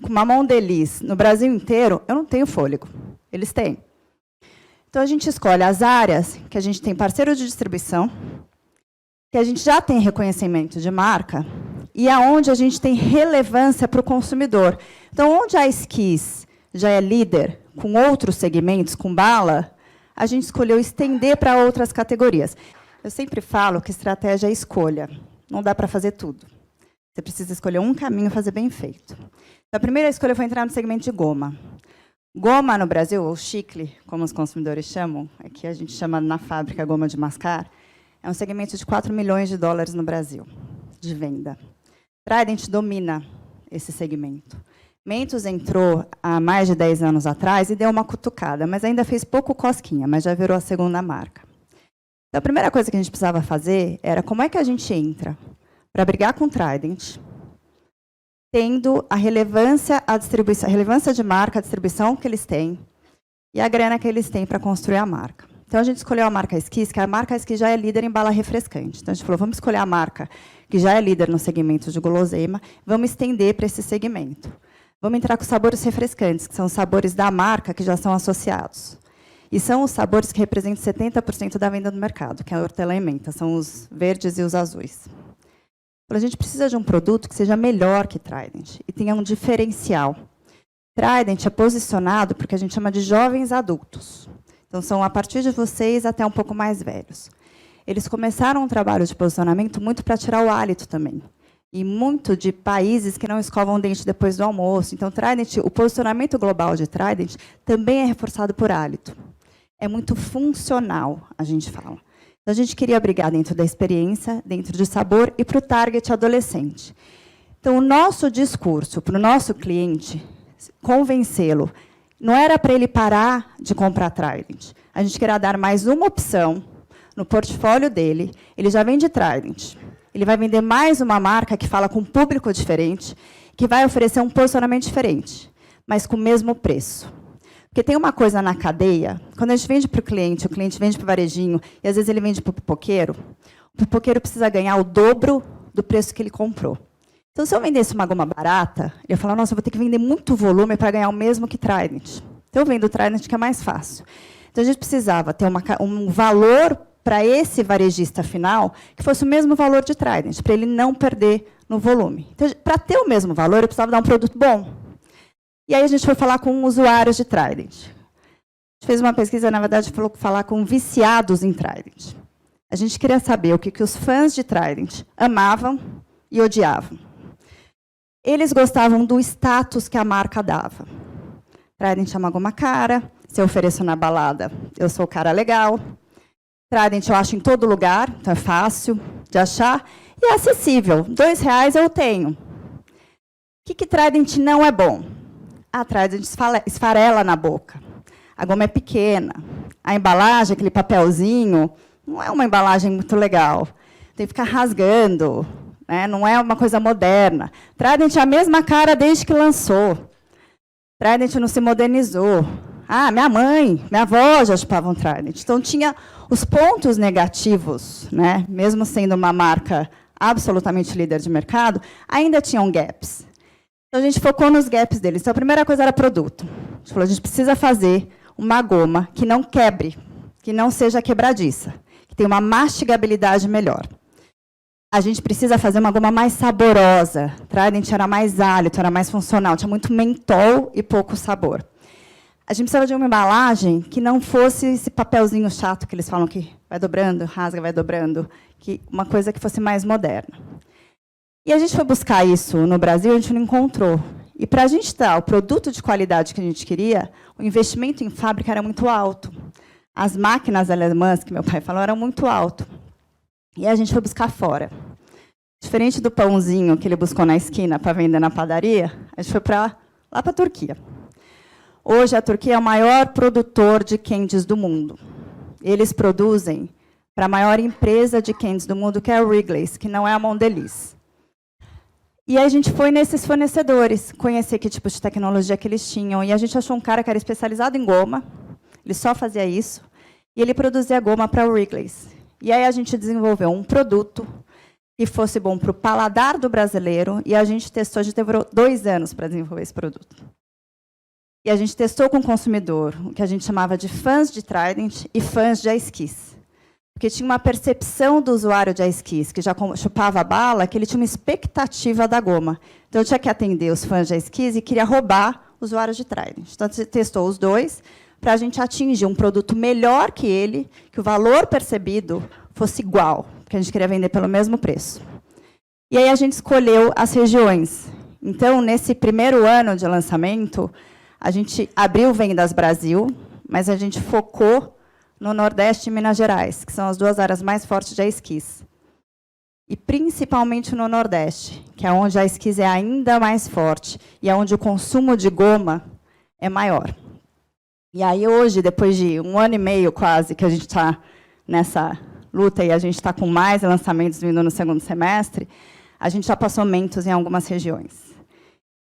com uma Mondelez no Brasil inteiro, eu não tenho fôlego. Eles têm. Então, a gente escolhe as áreas que a gente tem parceiro de distribuição, que a gente já tem reconhecimento de marca, e aonde a gente tem relevância para o consumidor. Então, onde a Esquis já é líder com outros segmentos, com bala, a gente escolheu estender para outras categorias. Eu sempre falo que estratégia é escolha. Não dá para fazer tudo. Você precisa escolher um caminho e fazer bem feito. Então, a primeira escolha foi entrar no segmento de goma. Goma no Brasil, ou chicle, como os consumidores chamam, aqui a gente chama na fábrica goma de mascar, é um segmento de 4 milhões de dólares no Brasil, de venda. Trident domina esse segmento. Mentos entrou há mais de 10 anos atrás e deu uma cutucada, mas ainda fez pouco cosquinha, mas já virou a segunda marca. Então, a primeira coisa que a gente precisava fazer era como é que a gente entra para brigar com o Trident, tendo a relevância, a relevância de marca, a distribuição que eles têm e a grana que eles têm para construir a marca. Então, a gente escolheu a marca Esquis, que a marca Esquis já é líder em bala refrescante. Então, a gente falou, vamos escolher a marca que já é líder no segmento de guloseima, vamos estender para esse segmento. Vamos entrar com sabores refrescantes, que são os sabores da marca que já são associados. E são os sabores que representam 70% da venda do mercado, que é a hortelã e menta, são os verdes e os azuis. Então, a gente precisa de um produto que seja melhor que Trident e tenha um diferencial. Trident é posicionado porque a gente chama de jovens adultos. Então, são a partir de vocês até um pouco mais velhos. Eles começaram um trabalho de posicionamento muito para tirar o hálito também. E muito de países que não escovam o dente depois do almoço. Então, Trident, o posicionamento global de Trident também é reforçado por hálito. É muito funcional, a gente fala. Então, a gente queria brigar dentro da experiência, dentro de sabor e para o target adolescente. Então, o nosso discurso para o nosso cliente, convencê-lo, não era para ele parar de comprar Trident. A gente queria dar mais uma opção no portfólio dele. Ele já vende Trident. Ele vai vender mais uma marca que fala com um público diferente, que vai oferecer um posicionamento diferente, mas com o mesmo preço. Porque tem uma coisa na cadeia, quando a gente vende para o cliente vende para o varejinho, e às vezes ele vende para o pipoqueiro precisa ganhar o dobro do preço que ele comprou. Então, se eu vendesse uma goma barata, ele ia falar, nossa, eu vou ter que vender muito volume para ganhar o mesmo que Trident. Então, eu vendo o Trident, que é mais fácil. Então, a gente precisava ter um valor para esse varejista final que fosse o mesmo valor de Trident, para ele não perder no volume. Então, para ter o mesmo valor, eu precisava dar um produto bom. E aí, a gente foi falar com usuários de Trident. A gente fez uma pesquisa, na verdade, falar com viciados em Trident. A gente queria saber o que os fãs de Trident amavam e odiavam. Eles gostavam do status que a marca dava. Trident é uma goma cara, se eu ofereço na balada, eu sou o cara legal. Trident eu acho em todo lugar, então é fácil de achar. E é acessível, R$2 eu tenho. O que Trident não é bom? A Trident esfarela na boca. A goma é pequena. A embalagem, aquele papelzinho, não é uma embalagem muito legal. Tem que ficar rasgando. Não é uma coisa moderna. Trident é a mesma cara desde que lançou. Trident não se modernizou. Minha mãe, minha avó já chupavam Trident. Então, tinha os pontos negativos, mesmo sendo uma marca absolutamente líder de mercado, ainda tinham gaps. Então, a gente focou nos gaps deles. Então, a primeira coisa era produto. A gente falou, a gente precisa fazer uma goma que não quebre, que não seja quebradiça, que tenha uma mastigabilidade melhor. A gente precisa fazer uma goma mais saborosa. Trident era mais hálito, era mais funcional, tinha muito mentol e pouco sabor. A gente precisava de uma embalagem que não fosse esse papelzinho chato que eles falam que vai dobrando, rasga, vai dobrando, uma coisa que fosse mais moderna. E a gente foi buscar isso no Brasil, a gente não encontrou. E para a gente dar o produto de qualidade que a gente queria, o investimento em fábrica era muito alto. As máquinas alemãs, que meu pai falou, eram muito alto. E a gente foi buscar fora. Diferente do pãozinho que ele buscou na esquina para vender na padaria, a gente foi lá para a Turquia. Hoje, a Turquia é o maior produtor de candies do mundo. Eles produzem para a maior empresa de candies do mundo, que é a Wrigley's, que não é a Mondelez. E aí a gente foi nesses fornecedores, conhecer que tipo de tecnologia que eles tinham. E a gente achou um cara que era especializado em goma, ele só fazia isso, e ele produzia goma para a Wrigley's. E aí a gente desenvolveu um produto que fosse bom para o paladar do brasileiro, e a gente testou, a gente demorou 2 anos para desenvolver esse produto. E a gente testou com o consumidor, o que a gente chamava de fãs de Trident e fãs de Esquis. Porque tinha uma percepção do usuário de Esquis, que já chupava a bala, que ele tinha uma expectativa da goma. Então, eu tinha que atender os fãs de Esquis e queria roubar usuários de Trident. Então, a gente testou os dois para a gente atingir um produto melhor que ele, que o valor percebido fosse igual, porque a gente queria vender pelo mesmo preço. E aí a gente escolheu as regiões. Então, nesse primeiro ano de lançamento, a gente abriu Vendas Brasil, mas a gente focou no Nordeste e Minas Gerais, que são as 2 áreas mais fortes de Esquis. E principalmente no Nordeste, que é onde a Esquis é ainda mais forte e é onde o consumo de goma é maior. E aí, hoje, depois de 1 ano e meio quase, que a gente está nessa luta e a gente está com mais lançamentos vindo no segundo semestre, a gente já passou Mentos em algumas regiões.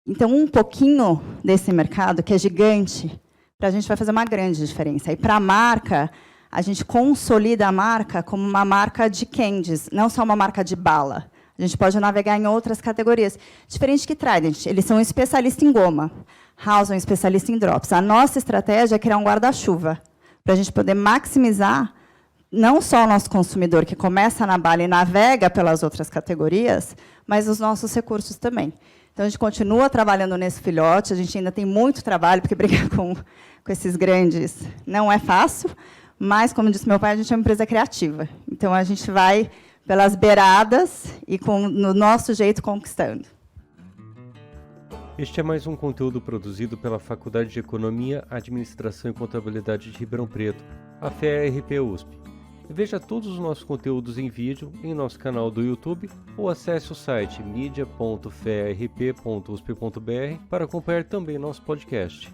Então, um pouquinho desse mercado, que é gigante, para a gente vai fazer uma grande diferença. E para a marca, a gente consolida a marca como uma marca de candies, não só uma marca de bala. A gente pode navegar em outras categorias. Diferente que Trident, eles são um especialista em goma. House é um especialista em drops. A nossa estratégia é criar um guarda-chuva, para a gente poder maximizar não só o nosso consumidor, que começa na bala e navega pelas outras categorias, mas os nossos recursos também. Então, a gente continua trabalhando nesse filhote, a gente ainda tem muito trabalho, porque brigar com esses grandes não é fácil, mas, como disse meu pai, a gente é uma empresa criativa. Então, a gente vai pelas beiradas e, no nosso jeito, conquistando. Este é mais um conteúdo produzido pela Faculdade de Economia, Administração e Contabilidade de Ribeirão Preto, a FEA-RP USP. Veja todos os nossos conteúdos em vídeo em nosso canal do YouTube ou acesse o site media.fearp.usp.br para acompanhar também nosso podcast.